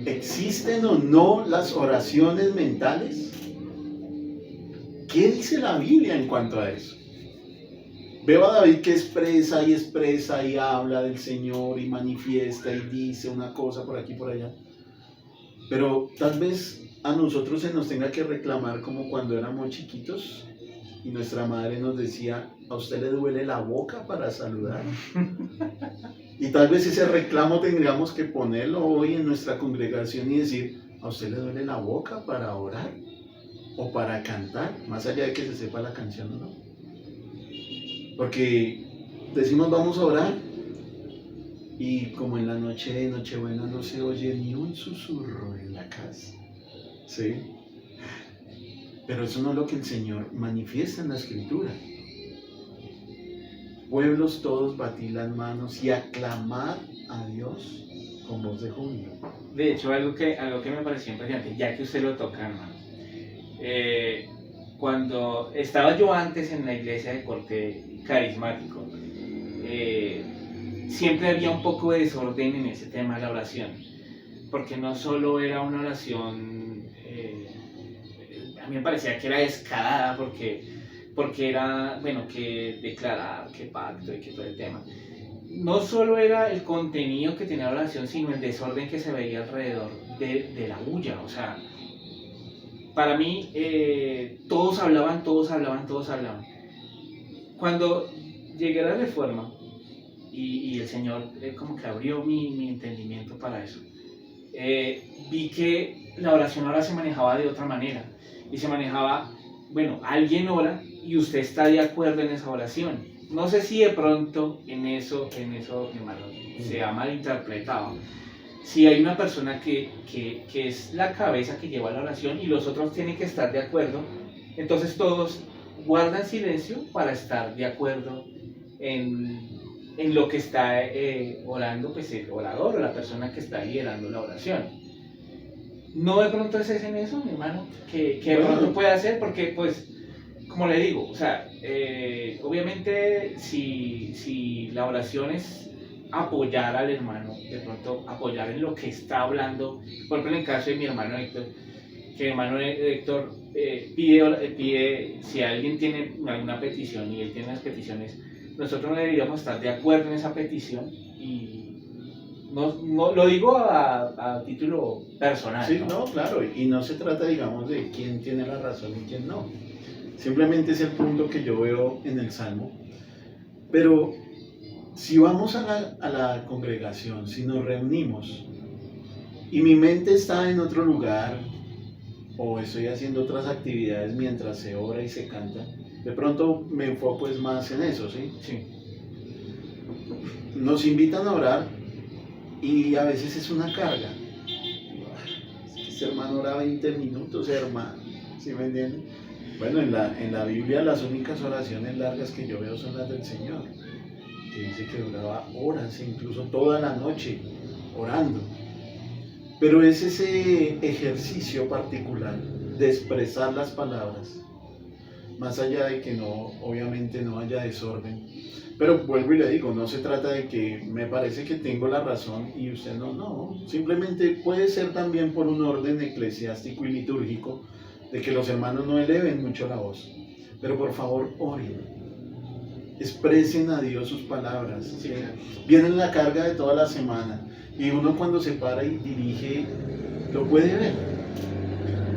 ¿Existen o no las oraciones mentales? ¿Qué dice la Biblia en cuanto a eso? Veo a David que expresa y habla del Señor y manifiesta y dice una cosa por aquí y por allá. Pero tal vez a nosotros se nos tenga que reclamar como cuando éramos chiquitos y nuestra madre nos decía, ¿a usted le duele la boca para saludar? Y tal vez ese reclamo tendríamos que ponerlo hoy en nuestra congregación y decir, ¿a usted le duele la boca para orar o para cantar? Más allá de que se sepa la canción o no. Porque decimos vamos a orar y como en la noche de Nochebuena no se oye ni un susurro en la casa. ¿Sí? Pero eso no es lo que el Señor manifiesta en la Escritura. Pueblos todos, batid las manos y aclamad a Dios con voz de júbilo. De hecho, algo que me pareció impresionante, ya que usted lo toca, hermano. Cuando estaba yo antes en la iglesia de corte carismático, siempre había un poco de desorden en ese tema de la oración, porque no solo era una oración, a mí me parecía que era descarada, porque era, bueno, que declarar, que pacto y que todo el tema. No solo era el contenido que tenía la oración, sino el desorden que se veía alrededor de la bulla. O sea, para mí, todos hablaban. Cuando llegué a la Reforma, y el Señor como que abrió mi entendimiento para eso, vi que la oración ahora se manejaba de otra manera. Y se manejaba, bueno, alguien ora y usted está de acuerdo en esa oración. No sé si de pronto en eso hermano, se ha malinterpretado. Si hay una persona que es la cabeza que lleva la oración y los otros tienen que estar de acuerdo, entonces todos guardan silencio para estar de acuerdo en lo que está orando, pues el orador o la persona que está liderando la oración. No de pronto es en eso, mi hermano, que de pronto puede hacer, porque pues, como le digo, o sea, obviamente si la oración es apoyar al hermano, de pronto apoyar en lo que está hablando, por ejemplo en el caso de mi hermano Héctor, que mi hermano Héctor pide, si alguien tiene alguna petición y él tiene las peticiones, nosotros no deberíamos estar de acuerdo en esa petición y no lo digo a título personal. Sí, no, claro, y no se trata, digamos, de quién tiene la razón y quién no. Simplemente es el punto que yo veo en el Salmo. Pero si vamos a la congregación, si nos reunimos y mi mente está en otro lugar o estoy haciendo otras actividades mientras se ora y se canta, de pronto me enfoco es más en eso, ¿sí? Sí. Nos invitan a orar y a veces es una carga. Es que este hermano ora 20 minutos, hermano, ¿sí me entienden? Bueno, en la Biblia las únicas oraciones largas que yo veo son las del Señor, que dice que duraba horas, incluso toda la noche, orando. Pero es ese ejercicio particular de expresar las palabras, más allá de que no, obviamente no haya desorden. Pero vuelvo y le digo, no se trata de que me parece que tengo la razón y usted no. Simplemente puede ser también por un orden eclesiástico y litúrgico de que los hermanos no eleven mucho la voz. Pero por favor, oren. Expresen a Dios sus palabras. ¿Sí? Vienen la carga de toda la semana y uno cuando se para y dirige lo puede ver.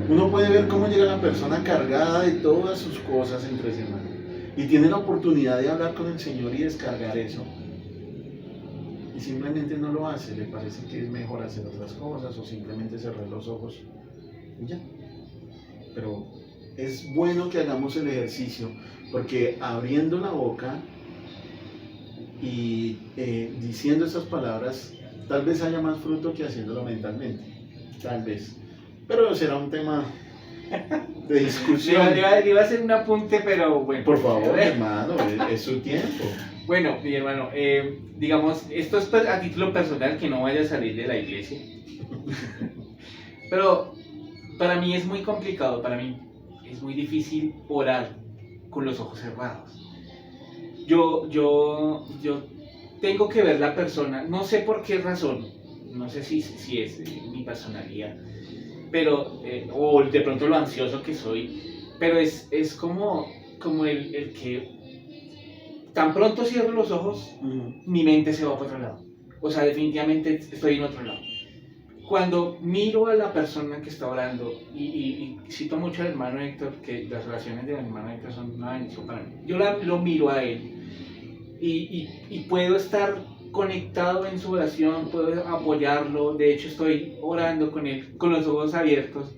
Uno puede ver cómo llega la persona cargada de todas sus cosas entre semana. Y tiene la oportunidad de hablar con el Señor y descargar eso. Y simplemente no lo hace, le parece que es mejor hacer otras cosas o simplemente cerrar los ojos y ya. Pero es bueno que hagamos el ejercicio, porque abriendo la boca y diciendo esas palabras, tal vez haya más fruto que haciéndolo mentalmente. Tal vez. Pero será un tema de discusión. Le iba a hacer un apunte, pero bueno. Por favor, hermano, es su tiempo. Bueno, mi hermano, digamos, esto es a título personal, que no vaya a salir de la iglesia. Pero para mí es muy complicado, para mí es muy difícil orar con los ojos cerrados. Yo tengo que ver la persona, no sé por qué razón, no sé si es mi personalidad, pero o de pronto lo ansioso que soy, pero es como el que tan pronto cierro los ojos, mi mente se va para otro lado. O sea, definitivamente estoy en otro lado. Cuando miro a la persona que está orando, y cito mucho al hermano Héctor, que las relaciones del hermano Héctor son una bendición para mí. Yo lo miro a él y puedo estar conectado en su oración, puedo apoyarlo. De hecho, estoy orando con él con los ojos abiertos.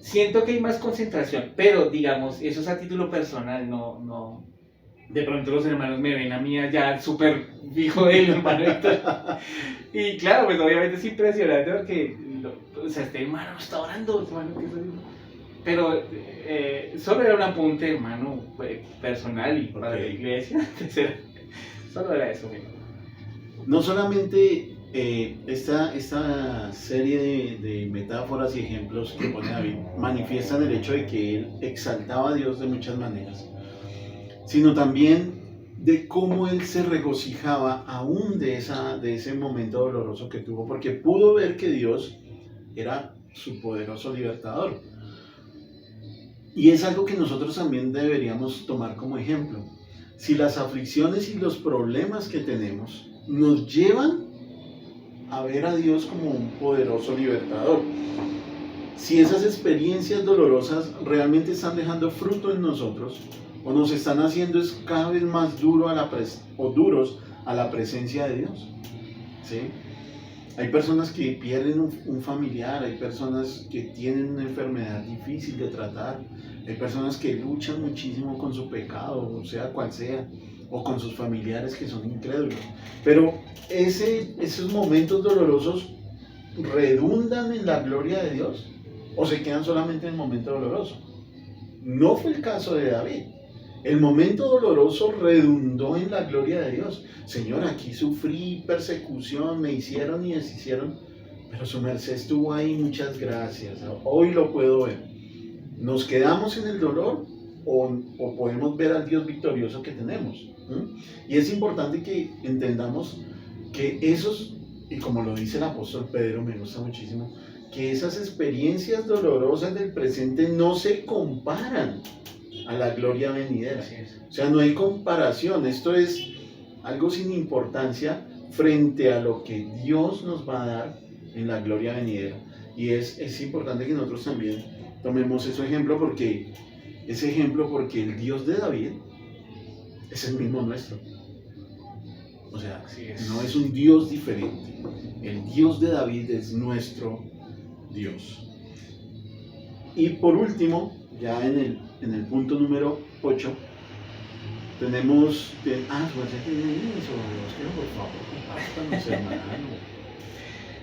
Siento que hay más concentración, pero digamos, eso es a título personal, no. De pronto los hermanos me ven a mí allá súper fijo del hermano Héctor. Y claro, pues obviamente es impresionante porque, o sea, este hermano está orando, hermano, pero solo era un apunte, hermano, personal y para la iglesia. Solo era eso, mismo. No solamente esta serie de metáforas y ejemplos que pone David manifiestan el hecho de que él exaltaba a Dios de muchas maneras, sino también de cómo él se regocijaba aún de ese momento doloroso que tuvo, porque pudo ver que Dios era su poderoso libertador. Y es algo que nosotros también deberíamos tomar como ejemplo. Si las aflicciones y los problemas que tenemos nos llevan a ver a Dios como un poderoso libertador, si esas experiencias dolorosas realmente están dejando fruto en nosotros, o nos están haciendo cada vez más duros a la presencia de Dios, ¿sí? Hay personas que pierden un familiar, hay personas que tienen una enfermedad difícil de tratar, hay personas que luchan muchísimo con su pecado, o sea cual sea, o con sus familiares que son incrédulos. Pero esos momentos dolorosos redundan en la gloria de Dios o se quedan solamente en el momento doloroso. No fue el caso de David. El momento doloroso redundó en la gloria de Dios. Señor, aquí sufrí persecución, me hicieron y deshicieron, pero su merced estuvo ahí, muchas gracias. Hoy lo puedo ver. ¿Nos quedamos en el dolor o podemos ver al Dios victorioso que tenemos? Y es importante que entendamos que esos, y como lo dice el apóstol Pedro, me gusta muchísimo, que esas experiencias dolorosas del presente no se comparan a la gloria venidera. O sea, no hay comparación. Esto es algo sin importancia frente a lo que Dios nos va a dar en la gloria venidera. Y es importante que nosotros también tomemos ese ejemplo porque el Dios de David es el mismo nuestro. O sea, no es un Dios diferente. El Dios de David es nuestro Dios. Y por último, ya en el punto número 8, tenemos... por favor,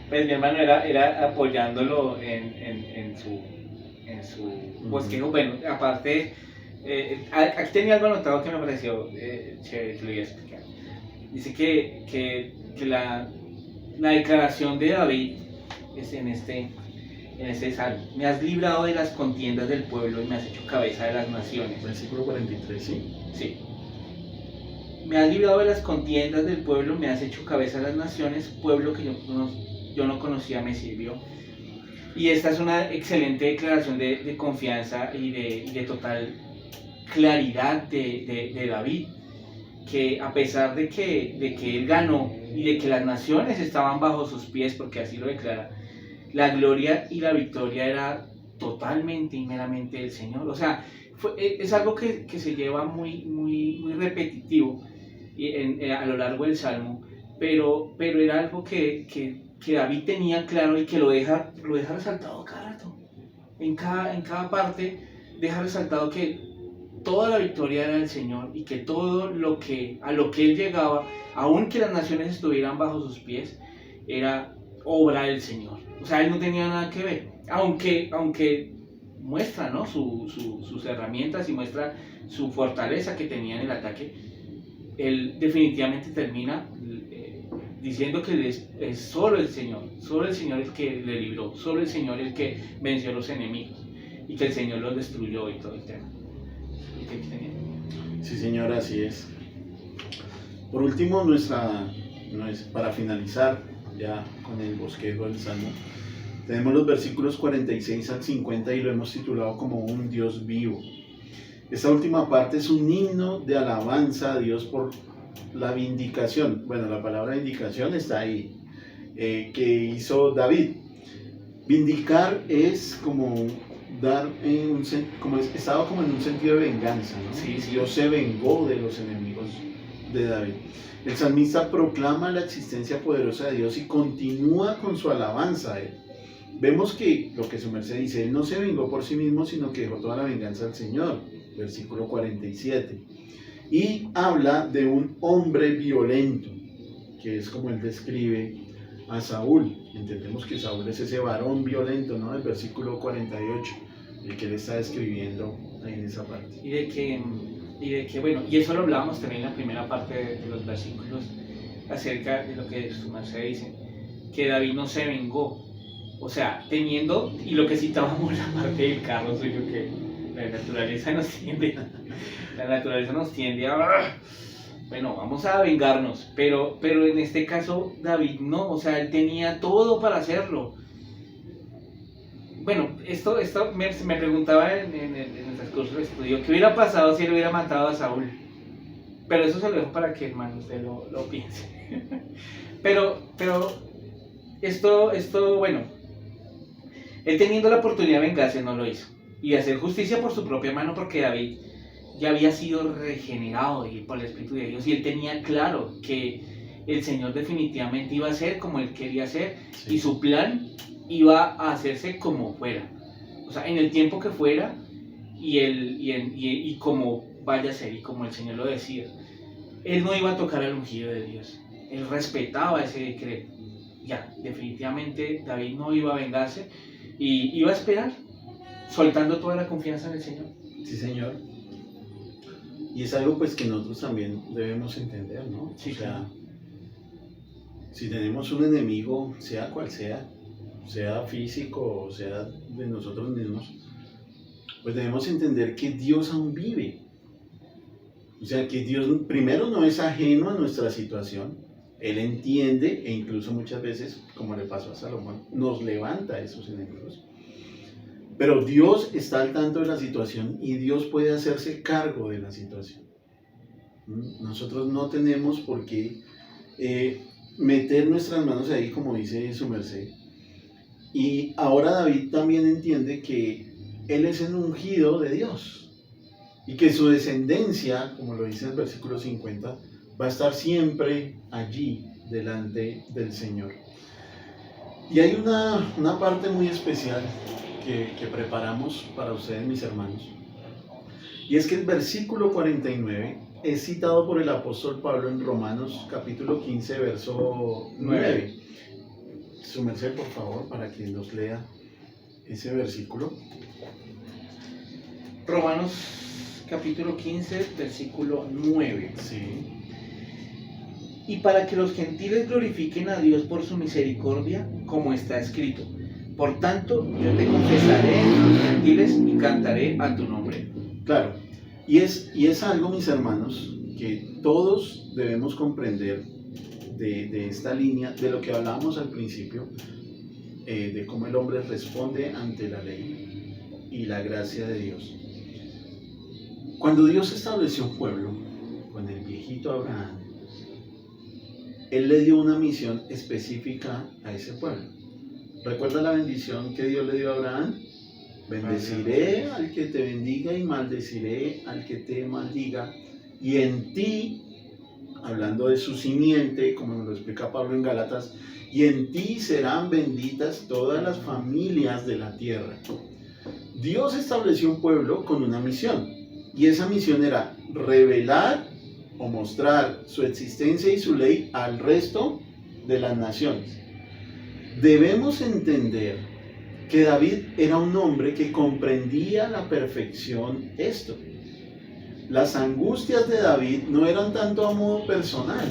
pues mi hermano era apoyándolo en su bosquejo. Bueno, aparte, aquí tenía algo anotado que me pareció chévere, que lo voy a explicar. Dice que la declaración de David es en este salmo: me has librado de las contiendas del pueblo y me has hecho cabeza de las naciones. Versículo 43, ¿sí? Sí. Me has librado de las contiendas del pueblo, me has hecho cabeza de las naciones, pueblo que yo no conocía me sirvió. Y esta es una excelente declaración de confianza y de total claridad de David, que a pesar de que él ganó y de que las naciones estaban bajo sus pies, porque así lo declara, la gloria y la victoria era totalmente y meramente del Señor. O sea, es algo que se lleva muy repetitivo a lo largo del Salmo, pero era algo que David tenía claro y que lo deja resaltado cada rato. En cada parte deja resaltado que toda la victoria era del Señor y que todo a lo que él llegaba, aunque las naciones estuvieran bajo sus pies, era obra del Señor. O sea, él no tenía nada que ver, aunque muestra, ¿no?, sus herramientas y muestra su fortaleza que tenía en el ataque. Él definitivamente termina diciendo que es solo el Señor el que le libró, solo el Señor el que venció a los enemigos y que el Señor los destruyó y todo el tema. Sí, Señor, así es. Por último, para finalizar ya con el bosquejo del Salmo, tenemos los versículos 46 al 50 y lo hemos titulado como un Dios vivo. Esta última parte es un himno de alabanza a Dios por la vindicación. Bueno, la palabra vindicación está ahí, que hizo David. Vindicar es como dar estaba como en un sentido de venganza, ¿no? Sí, sí. Dios se vengó de los enemigos de David. El salmista proclama la existencia poderosa de Dios y continúa con su alabanza a él. Vemos que lo que su merced dice, él no se vengó por sí mismo, sino que dejó toda la venganza al Señor, versículo 47. Y habla de un hombre violento, que es como él describe a Saúl. Entendemos que Saúl es ese varón violento, ¿no? El versículo 48, el que él está describiendo ahí en esa parte. Y de que bueno, y eso lo hablábamos también en la primera parte de los versículos, acerca de lo que su merced dice, que David no se vengó. O sea, teniendo, y lo que citábamos la parte del carro suyo, que la naturaleza nos tiende a... Bueno, vamos a vengarnos, pero en este caso David no, o sea, él tenía todo para hacerlo. Bueno, esto me preguntaba en el transcurso del estudio, ¿qué hubiera pasado si él hubiera matado a Saúl? Pero eso se lo dejo para que, hermano, usted lo piense. pero esto, bueno, él teniendo la oportunidad de vengarse no lo hizo. Y hacer justicia por su propia mano, porque David ya había sido regenerado por el Espíritu de Dios y él tenía claro que el Señor definitivamente iba a ser como él quería ser, sí. Y su plan iba a hacerse como fuera, o sea, en el tiempo que fuera y como vaya a ser y como el Señor lo decía. Él no iba a tocar al ungido de Dios, él respetaba ese decreto. Ya, definitivamente David no iba a vengarse y iba a esperar, soltando toda la confianza en el Señor. Sí, Señor. Y es algo pues que nosotros también debemos entender, ¿no? Sí, o sea, si tenemos un enemigo, sea cual sea físico o sea de nosotros mismos, pues debemos entender que Dios aún vive. O sea, que Dios primero no es ajeno a nuestra situación, Él entiende e incluso muchas veces, como le pasó a Salomón, nos levanta a esos enemigos. Pero Dios está al tanto de la situación y Dios puede hacerse cargo de la situación. Nosotros no tenemos por qué meter nuestras manos ahí, como dice su merced. Y ahora David también entiende que él es el ungido de Dios y que su descendencia, como lo dice en el versículo 50, va a estar siempre allí delante del Señor. Y hay una parte muy especial que preparamos para ustedes, mis hermanos, y es que el versículo 49 es citado por el apóstol Pablo en Romanos capítulo 15, verso 9. Su merced, por favor, para que nos lea ese versículo. Romanos capítulo 15, versículo 9. Sí. Y para que los gentiles glorifiquen a Dios por su misericordia, como está escrito: por tanto, yo te confesaré entre los gentiles y cantaré a tu nombre. Claro, y es algo, mis hermanos, que todos debemos comprender de esta línea, de lo que hablábamos al principio, de cómo el hombre responde ante la ley y la gracia de Dios. Cuando Dios estableció un pueblo, con el viejito Abraham, Él le dio una misión específica a ese pueblo. ¿Recuerda la bendición que Dios le dio a Abraham? Bendeciré al que te bendiga y maldeciré al que te maldiga. Y en ti, hablando de su simiente, como nos lo explica Pablo en Gálatas, y en ti serán benditas todas las familias de la tierra. Dios estableció un pueblo con una misión. Y esa misión era revelar o mostrar su existencia y su ley al resto de las naciones. Debemos entender que David era un hombre que comprendía a la perfección esto. Las angustias de David no eran tanto a modo personal.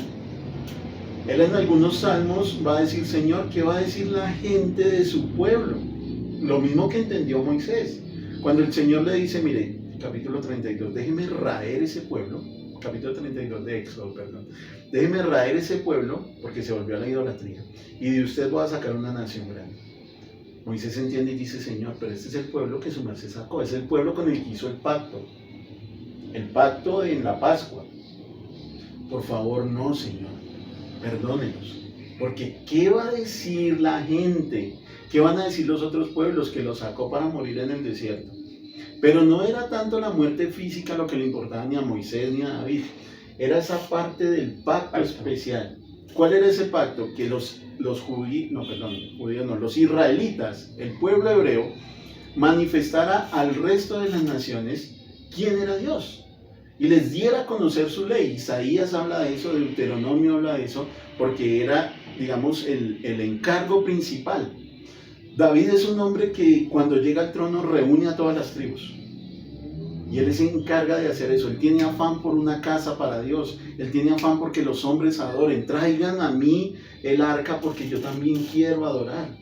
Él en algunos salmos va a decir: Señor, ¿qué va a decir la gente de su pueblo? Lo mismo que entendió Moisés. Cuando el Señor le dice, mire, capítulo 32, déjeme raer ese pueblo, capítulo 32 de Éxodo, perdón, déjeme raer ese pueblo porque se volvió a la idolatría y de usted voy a sacar una nación grande. Moisés entiende y dice: Señor, pero este es el pueblo que su merced sacó, es el pueblo con el que hizo el pacto. el pacto en la Pascua. Por favor, no, Señor, perdónenos. Porque ¿qué va a decir la gente? ¿Qué van a decir los otros pueblos que los sacó para morir en el desierto? Pero no era tanto la muerte física lo que le importaba ni a Moisés ni a David. Era esa parte del pacto especial. ¿Cuál era ese pacto? Que los israelitas, el pueblo hebreo, manifestara al resto de las naciones quién era Dios y les diera a conocer su ley. Isaías habla de eso, Deuteronomio habla de eso, porque era, digamos, el encargo principal. David es un hombre que cuando llega al trono reúne a todas las tribus. Y él se encarga de hacer eso. Él tiene afán por una casa para Dios. Él tiene afán porque los hombres adoren. Traigan a mí el arca porque yo también quiero adorar.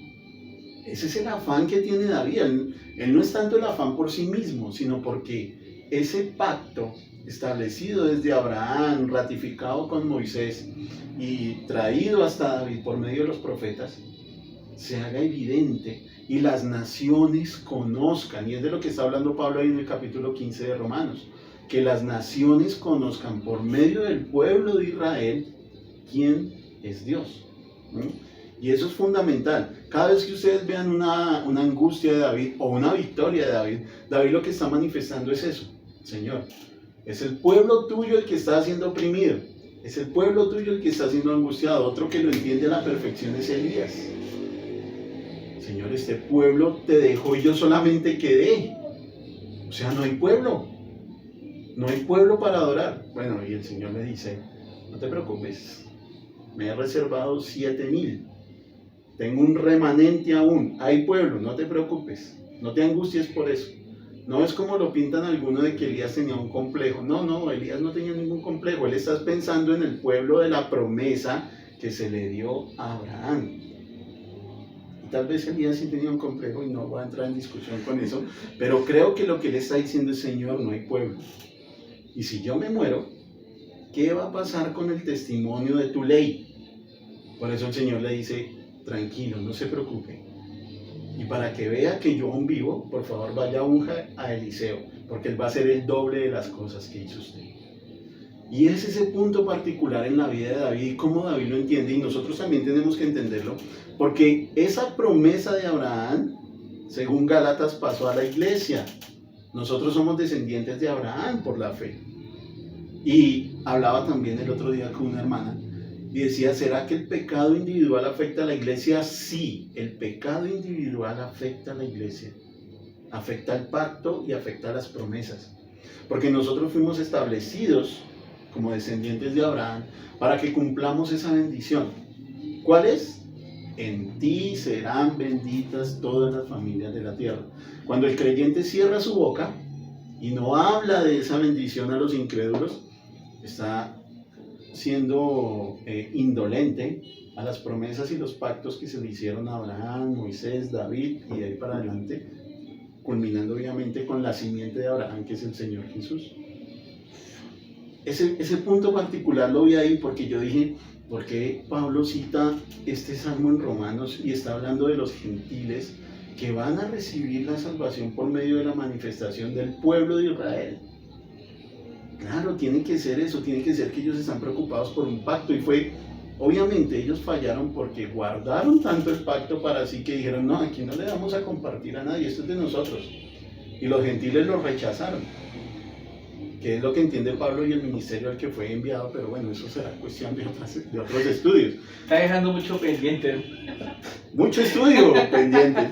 Ese es el afán que tiene David. Él no es tanto el afán por sí mismo, sino porque ese pacto establecido desde Abraham, ratificado con Moisés y traído hasta David por medio de los profetas, se haga evidente y las naciones conozcan, y es de lo que está hablando Pablo ahí en el capítulo 15 de Romanos, que las naciones conozcan por medio del pueblo de Israel quién es Dios. Y eso es fundamental. Cada vez que ustedes vean una angustia de David o una victoria de David, David lo que está manifestando es eso. Señor, es el pueblo tuyo el que está siendo oprimido, es el pueblo tuyo el que está siendo angustiado. Otro que lo entiende a la perfección es Elías. Señor, este pueblo te dejó y yo solamente quedé. O sea, no hay pueblo. No hay pueblo para adorar. Bueno, y el Señor le dice, no te preocupes, me he reservado 7,000. Tengo un remanente aún. Hay pueblo, no te preocupes. No te angusties por eso. No es como lo pintan algunos de que Elías tenía un complejo. No, Elías no tenía ningún complejo. Él está pensando en el pueblo de la promesa que se le dio a Abraham. Y tal vez Elías sí tenía un complejo y no voy a entrar en discusión con eso, pero creo que lo que él está diciendo es, Señor, no hay pueblo. Y si yo me muero, ¿qué va a pasar con el testimonio de tu ley? Por eso el Señor le dice, tranquilo, no se preocupe. Y para que vea que yo aún vivo, por favor vaya unja a Eliseo, porque él va a hacer el doble de las cosas que hizo usted. Y es ese punto particular en la vida de David y cómo David lo entiende, y nosotros también tenemos que entenderlo, porque esa promesa de Abraham, según Gálatas, pasó a la iglesia. Nosotros somos descendientes de Abraham por la fe. Y hablaba también el otro día con una hermana y decía, ¿será que el pecado individual afecta a la iglesia? Sí, el pecado individual afecta a la iglesia. Afecta al pacto y afecta a las promesas. Porque nosotros fuimos establecidos como descendientes de Abraham para que cumplamos esa bendición. ¿Cuál es? En ti serán benditas todas las familias de la tierra. Cuando el creyente cierra su boca y no habla de esa bendición a los incrédulos, está siendo indolente a las promesas y los pactos que se le hicieron a Abraham, Moisés, David y de ahí para adelante, culminando obviamente con la simiente de Abraham, que es el Señor Jesús. Ese punto particular lo vi ahí porque yo dije, ¿por qué Pablo cita este salmo en Romanos y está hablando de los gentiles que van a recibir la salvación por medio de la manifestación del pueblo de Israel? Claro, tiene que ser eso, tiene que ser que ellos están preocupados por un pacto y fue, obviamente ellos fallaron porque guardaron tanto el pacto para sí que dijeron, no, aquí no le vamos a compartir a nadie, esto es de nosotros. Y los gentiles lo rechazaron, que es lo que entiende Pablo y el ministerio al que fue enviado, pero bueno, eso será cuestión de otros estudios. Está dejando mucho pendiente. Mucho estudio pendiente,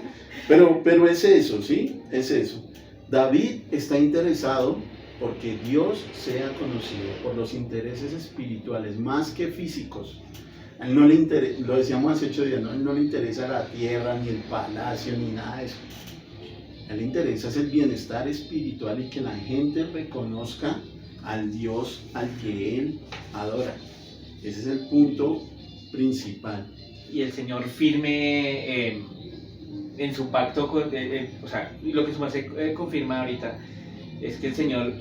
pero es eso, ¿sí? Es eso. David está interesado porque Dios sea conocido por los intereses espirituales más que físicos. A él no le interesa, lo decíamos hace 8 días, ¿no? A él no le interesa la tierra, ni el palacio, ni nada de eso. A él le interesa es el bienestar espiritual y que la gente reconozca al Dios al que él adora. Ese es el punto principal. Y el Señor firme en su pacto, o sea, lo que su merced confirma ahorita es que el Señor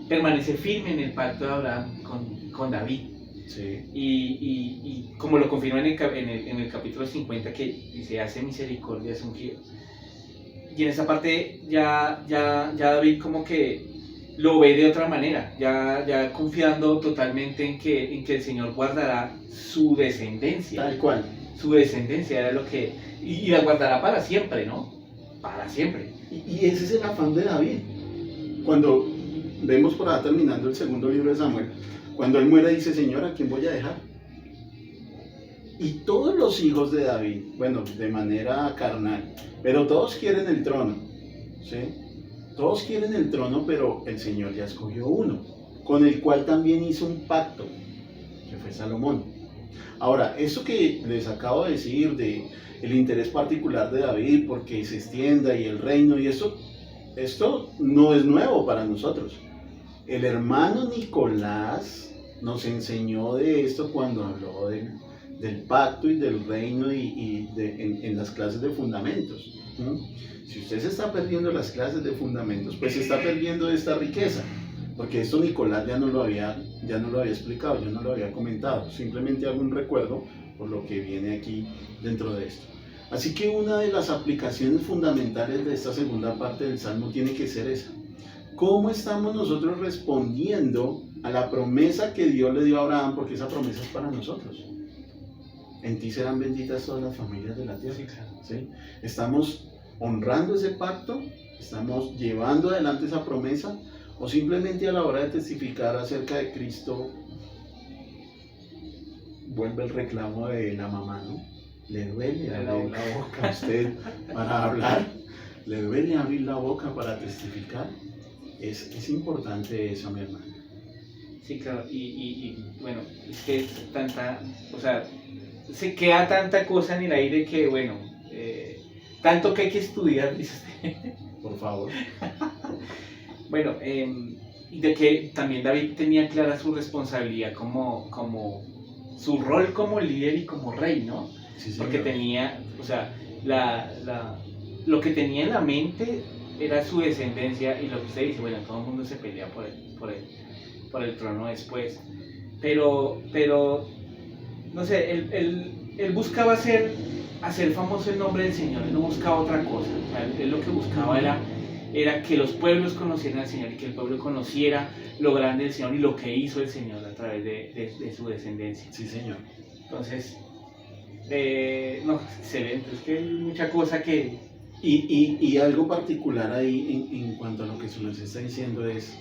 permanece firme en el pacto de Abraham con David. Sí. Y como lo confirma en el capítulo 50, que dice, hace misericordia, es ungido. Y en esa parte ya David como que lo ve de otra manera, ya confiando totalmente en que el Señor guardará su descendencia. Tal cual. Su descendencia era lo que... Y la guardará para siempre, ¿no? Para siempre. Y ese es el afán de David. Cuando vemos por acá terminando el segundo libro de Samuel, cuando él muere dice, Señor, ¿a quién voy a dejar? Y todos los hijos de David, bueno, de manera carnal, pero todos quieren el trono, ¿sí? Todos quieren el trono, pero el Señor ya escogió uno, con el cual también hizo un pacto, que fue Salomón. Ahora, eso que les acabo de decir de el interés particular de David, porque se extienda y el reino y eso, esto no es nuevo para nosotros. El hermano Nicolás nos enseñó de esto cuando habló del pacto y del reino en las clases de fundamentos. Si usted se está perdiendo las clases de fundamentos, pues se está perdiendo esta riqueza, porque esto Nicolás ya no lo había explicado, ya no lo había comentado, simplemente hago un recuerdo por lo que viene aquí dentro de esto. Así que una de las aplicaciones fundamentales de esta segunda parte del Salmo tiene que ser esa. ¿Cómo estamos nosotros respondiendo a la promesa que Dios le dio a Abraham? Porque esa promesa es para nosotros. En ti serán benditas todas las familias de la tierra. Sí, claro. ¿Sí? Estamos honrando ese pacto, estamos llevando adelante esa promesa, o simplemente a la hora de testificar acerca de Cristo vuelve el reclamo de la mamá, ¿no? Le duele abrir la boca a usted para hablar, le duele abrir la boca para testificar. Es importante eso, mi hermano. Sí, claro, y bueno, es que es tanta, o sea, se queda tanta cosa en el aire que, bueno, tanto que hay que estudiar, dice usted. Por favor. Bueno, y de que también David tenía clara su responsabilidad como su rol como líder y como rey, ¿no? Sí, porque tenía, o sea, lo que tenía en la mente era su descendencia y lo que usted dice, bueno, todo el mundo se pelea por el trono después, pero no sé, él buscaba hacer famoso el nombre del Señor, él no buscaba otra cosa, o sea, él lo que buscaba era que los pueblos conocieran al Señor y que el pueblo conociera lo grande del Señor y lo que hizo el Señor a través de su descendencia. Sí, señor. Entonces, no, excelente, es que hay mucha cosa que... Y algo particular ahí en cuanto a lo que se nos está diciendo es,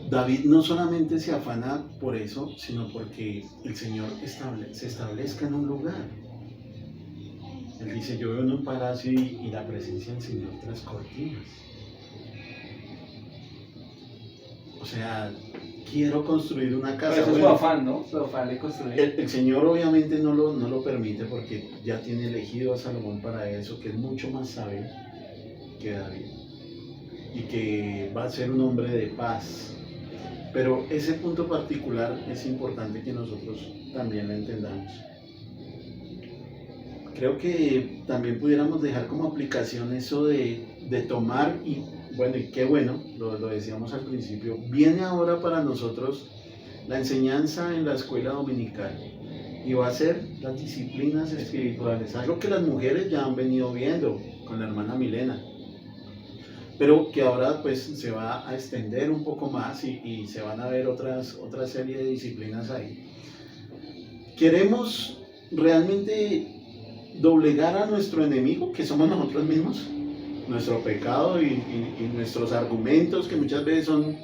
David no solamente se afana por eso, sino porque el Señor se establezca en un lugar. Él dice, yo veo en un palacio y la presencia del Señor tras cortinas. O sea, quiero construir una casa. Pero eso es su afán, ¿no? Su afán de construir. El Señor obviamente no lo permite porque ya tiene elegido a Salomón para eso, que es mucho más sabio que David y que va a ser un hombre de paz. Pero ese punto particular es importante que nosotros también lo entendamos. Creo que también pudiéramos dejar como aplicación eso de tomar y bueno, y qué bueno, lo decíamos al principio, viene ahora para nosotros la enseñanza en la escuela dominical y va a ser las disciplinas espirituales, algo que las mujeres ya han venido viendo con la hermana Milena, pero que ahora pues se va a extender un poco más y se van a ver otra serie de disciplinas ahí. ¿Queremos realmente doblegar a nuestro enemigo, que somos nosotros mismos? Nuestro pecado y nuestros argumentos, que muchas veces son,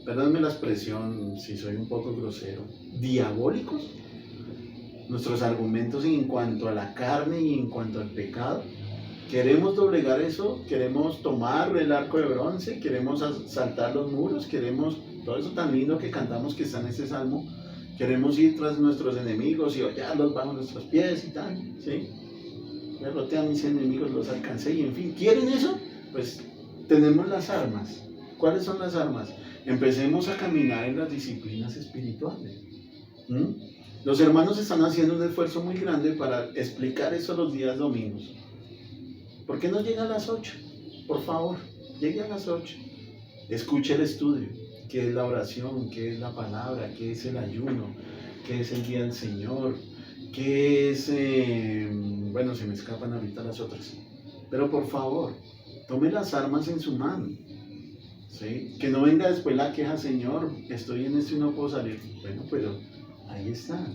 perdónenme la expresión si soy un poco grosero, diabólicos. Nuestros argumentos en cuanto a la carne y en cuanto al pecado. ¿Queremos doblegar eso? ¿Queremos tomar el arco de bronce? ¿Queremos saltar los muros? ¿Queremos todo eso tan lindo que cantamos que está en este salmo? ¿Queremos ir tras nuestros enemigos y hollarlos bajo nuestros pies y tal? ¿Sí? Derroté a mis enemigos, los alcancé y en fin, ¿quieren eso? Pues tenemos las armas. ¿Cuáles son las armas? Empecemos a caminar en las disciplinas espirituales. Los hermanos están haciendo un esfuerzo muy grande para explicar eso los días domingos. ¿Por qué no llega a las 8? Por favor, llegue a las 8. Escuche el estudio. ¿Qué es la oración? ¿Qué es la palabra? ¿Qué es el ayuno? ¿Qué es el día del Señor? ¿Qué es? Bueno, se me escapan ahorita las otras. Pero por favor, tome las armas en su mano. ¿sí? Que no venga después la queja, Señor, estoy en esto y no puedo salir. Bueno, pero ahí está.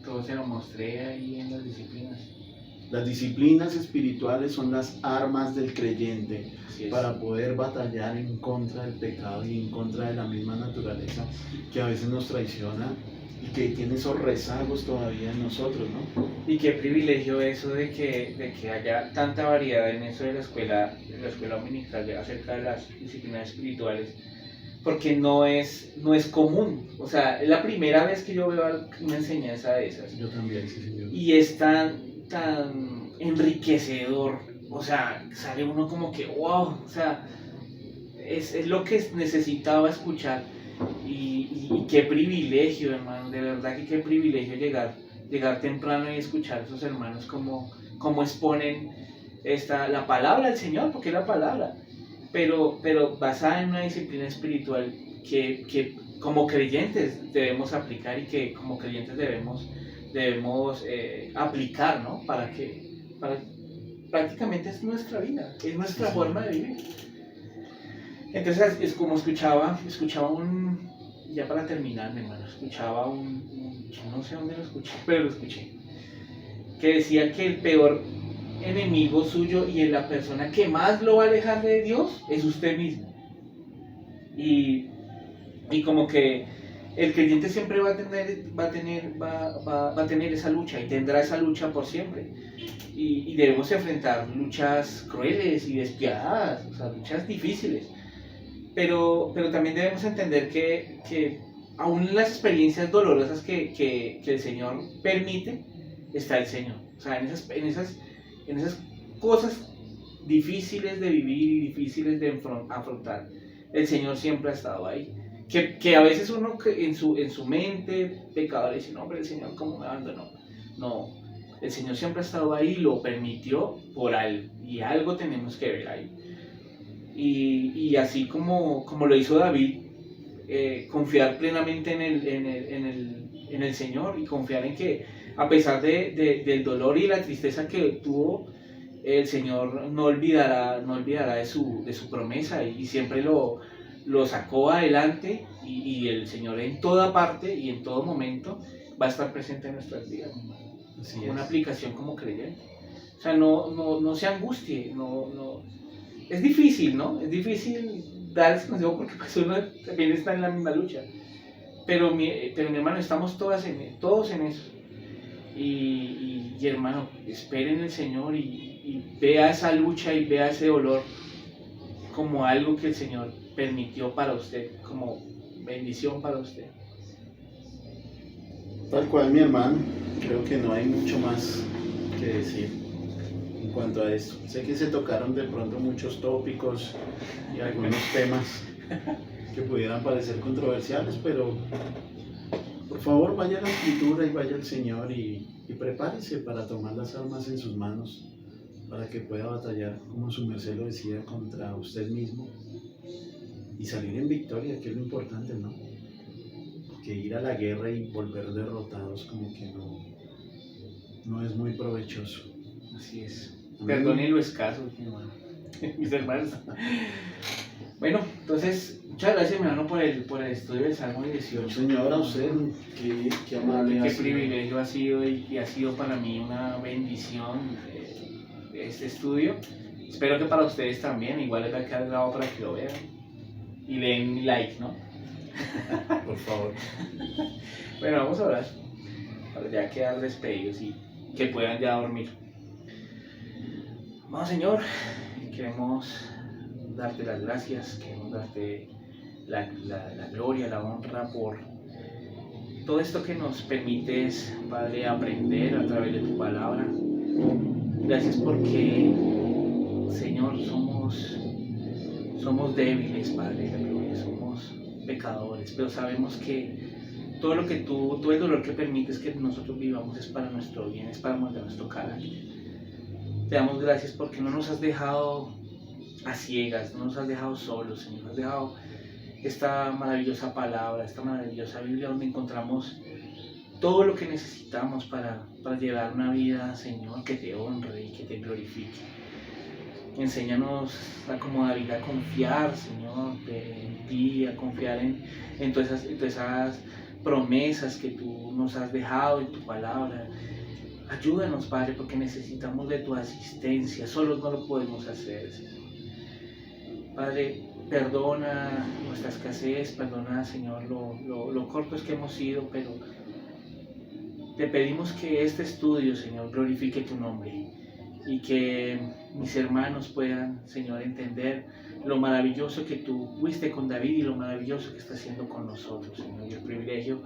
Todo se lo mostré ahí en las disciplinas. Las disciplinas espirituales son las armas del creyente Así es. para poder batallar en contra del pecado y en contra de la misma naturaleza que a veces nos traiciona y que tiene esos rezagos todavía en nosotros, ¿no? Y qué privilegio eso de que haya tanta variedad en eso de la escuela dominical acerca de las disciplinas espirituales, porque no es común. O sea, es la primera vez que yo veo una enseñanza de esas. Yo también, sí, señor. Y es tan enriquecedor. O sea, sale uno como que, wow, o sea, es lo que necesitaba escuchar. Y qué privilegio, hermano, de verdad que qué privilegio llegar temprano y escuchar a esos hermanos como exponen la palabra del Señor, porque es la palabra, pero basada en una disciplina espiritual que como creyentes debemos aplicar y que como creyentes debemos aplicar, ¿no? Para prácticamente es nuestra vida, es nuestra forma de vivir. Entonces es como escuchaba ya para terminar, mi hermano, escuchaba no sé dónde lo escuché, pero lo escuché, que decía que el peor enemigo suyo y en la persona que más lo va a alejar de Dios es usted mismo. Y como que el creyente siempre va a tener esa lucha y tendrá esa lucha por siempre. Y debemos enfrentar luchas crueles y despiadadas, o sea, luchas difíciles. Pero también debemos entender que aún en las experiencias dolorosas que el Señor permite, está el Señor. O sea, en esas cosas difíciles de vivir y difíciles de afrontar, el Señor siempre ha estado ahí. Que a veces uno en su mente pecador dice, no, hombre, el Señor cómo me abandonó. No, el Señor siempre ha estado ahí y lo permitió por algo, y algo tenemos que ver ahí. Y así como lo hizo David, confiar plenamente en el Señor y confiar en que a pesar del dolor y la tristeza que tuvo, el Señor no olvidará de su promesa y siempre lo sacó adelante, y el Señor en toda parte y en todo momento va a estar presente en nuestras vidas. Así Una es. aplicación como creyente. O sea, no se angustie, es difícil, ¿no? Es difícil dar ese consejo porque pues uno también está en la misma lucha. Pero mi hermano, estamos todos en eso. Y hermano, espere en el Señor y vea esa lucha y vea ese dolor como algo que el Señor permitió para usted, como bendición para usted. Tal cual, mi hermano, creo que no hay mucho más que decir en cuanto a esto. Sé que se tocaron de pronto muchos tópicos y algunos temas que pudieran parecer controversiales, pero por favor vaya a la escritura y vaya al Señor y prepárese para tomar las armas en sus manos, para que pueda batallar, como su merced lo decía, contra usted mismo y salir en victoria, que es lo importante, ¿no? Que ir a la guerra y volver derrotados como que no es muy provechoso. Así es. Amén. Perdonen lo escaso, mi hermano, mis hermanos. Bueno, entonces, muchas gracias, mi hermano, por el estudio del Salmo 18. Señor, a usted, qué amable. Qué privilegio ha sido y ha sido para mí una bendición este estudio. Espero que para ustedes también, igual les va a quedar grabado para que lo vean y le den like, ¿no? Por favor. Bueno, vamos a orar para ya quedar despedidos y que puedan ya dormir. Vamos, Señor, queremos darte las gracias, queremos darte la gloria, la honra por todo esto que nos permites, Padre, aprender a través de tu palabra. Gracias porque, Señor, somos débiles, Padre, la gloria, somos pecadores, pero sabemos que todo el dolor que permites que nosotros vivamos es para nuestro bien, es para moldear nuestro carácter. Te damos gracias porque no nos has dejado a ciegas, no nos has dejado solos, Señor, nos has dejado esta maravillosa palabra, esta maravillosa Biblia donde encontramos todo lo que necesitamos para llevar una vida, Señor, que te honre y que te glorifique. Enséñanos a como David a confiar, Señor, en ti, a confiar en todas esas promesas que tú nos has dejado en tu palabra. Ayúdanos, Padre, porque necesitamos de tu asistencia. Solos no lo podemos hacer, Señor. Padre, perdona nuestra escasez, perdona, Señor, lo cortos que hemos sido, pero te pedimos que este estudio, Señor, glorifique tu nombre y que mis hermanos puedan, Señor, entender lo maravilloso que tú fuiste con David y lo maravilloso que está haciendo con nosotros, Señor, y el privilegio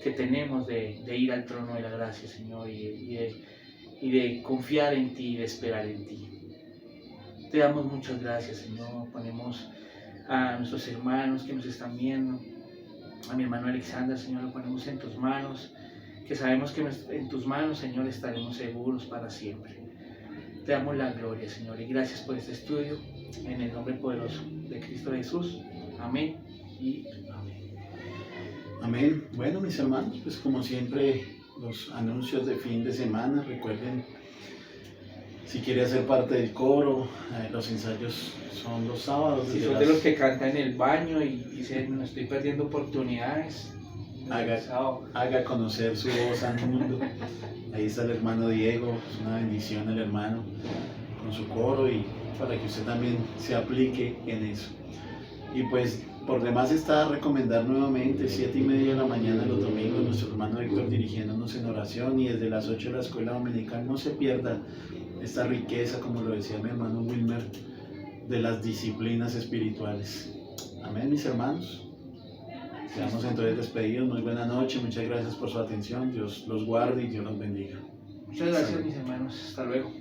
que tenemos de ir al trono de la gracia, Señor, y de confiar en ti y de esperar en ti. Te damos muchas gracias, Señor. Ponemos a nuestros hermanos que nos están viendo, a mi hermano Alexander, Señor, lo ponemos en tus manos, que sabemos que en tus manos, Señor, estaremos seguros para siempre. Te damos la gloria, Señor, y gracias por este estudio, en el nombre poderoso de Cristo Jesús. Amén y amén. Amén. Bueno, mis hermanos, pues como siempre, los anuncios de fin de semana. Recuerden, si quiere hacer parte del coro, los ensayos son los sábados. Si son de los que cantan en el baño y dicen, no estoy perdiendo oportunidades, haga conocer su voz al mundo. Ahí está el hermano Diego, es una bendición el hermano con su coro, y para que usted también se aplique en eso. Y pues por demás está recomendar nuevamente 7:30 de la mañana los domingos, nuestro hermano Héctor dirigiéndonos en oración, y desde las 8 de la escuela dominical. No se pierda esta riqueza, como lo decía mi hermano Wilmer, de las disciplinas espirituales. Amén, mis hermanos. Quedamos entonces despedidos. Muy buena noche, muchas gracias por su atención. Dios los guarde y Dios los bendiga. Muchas gracias, mis hermanos. Hasta luego.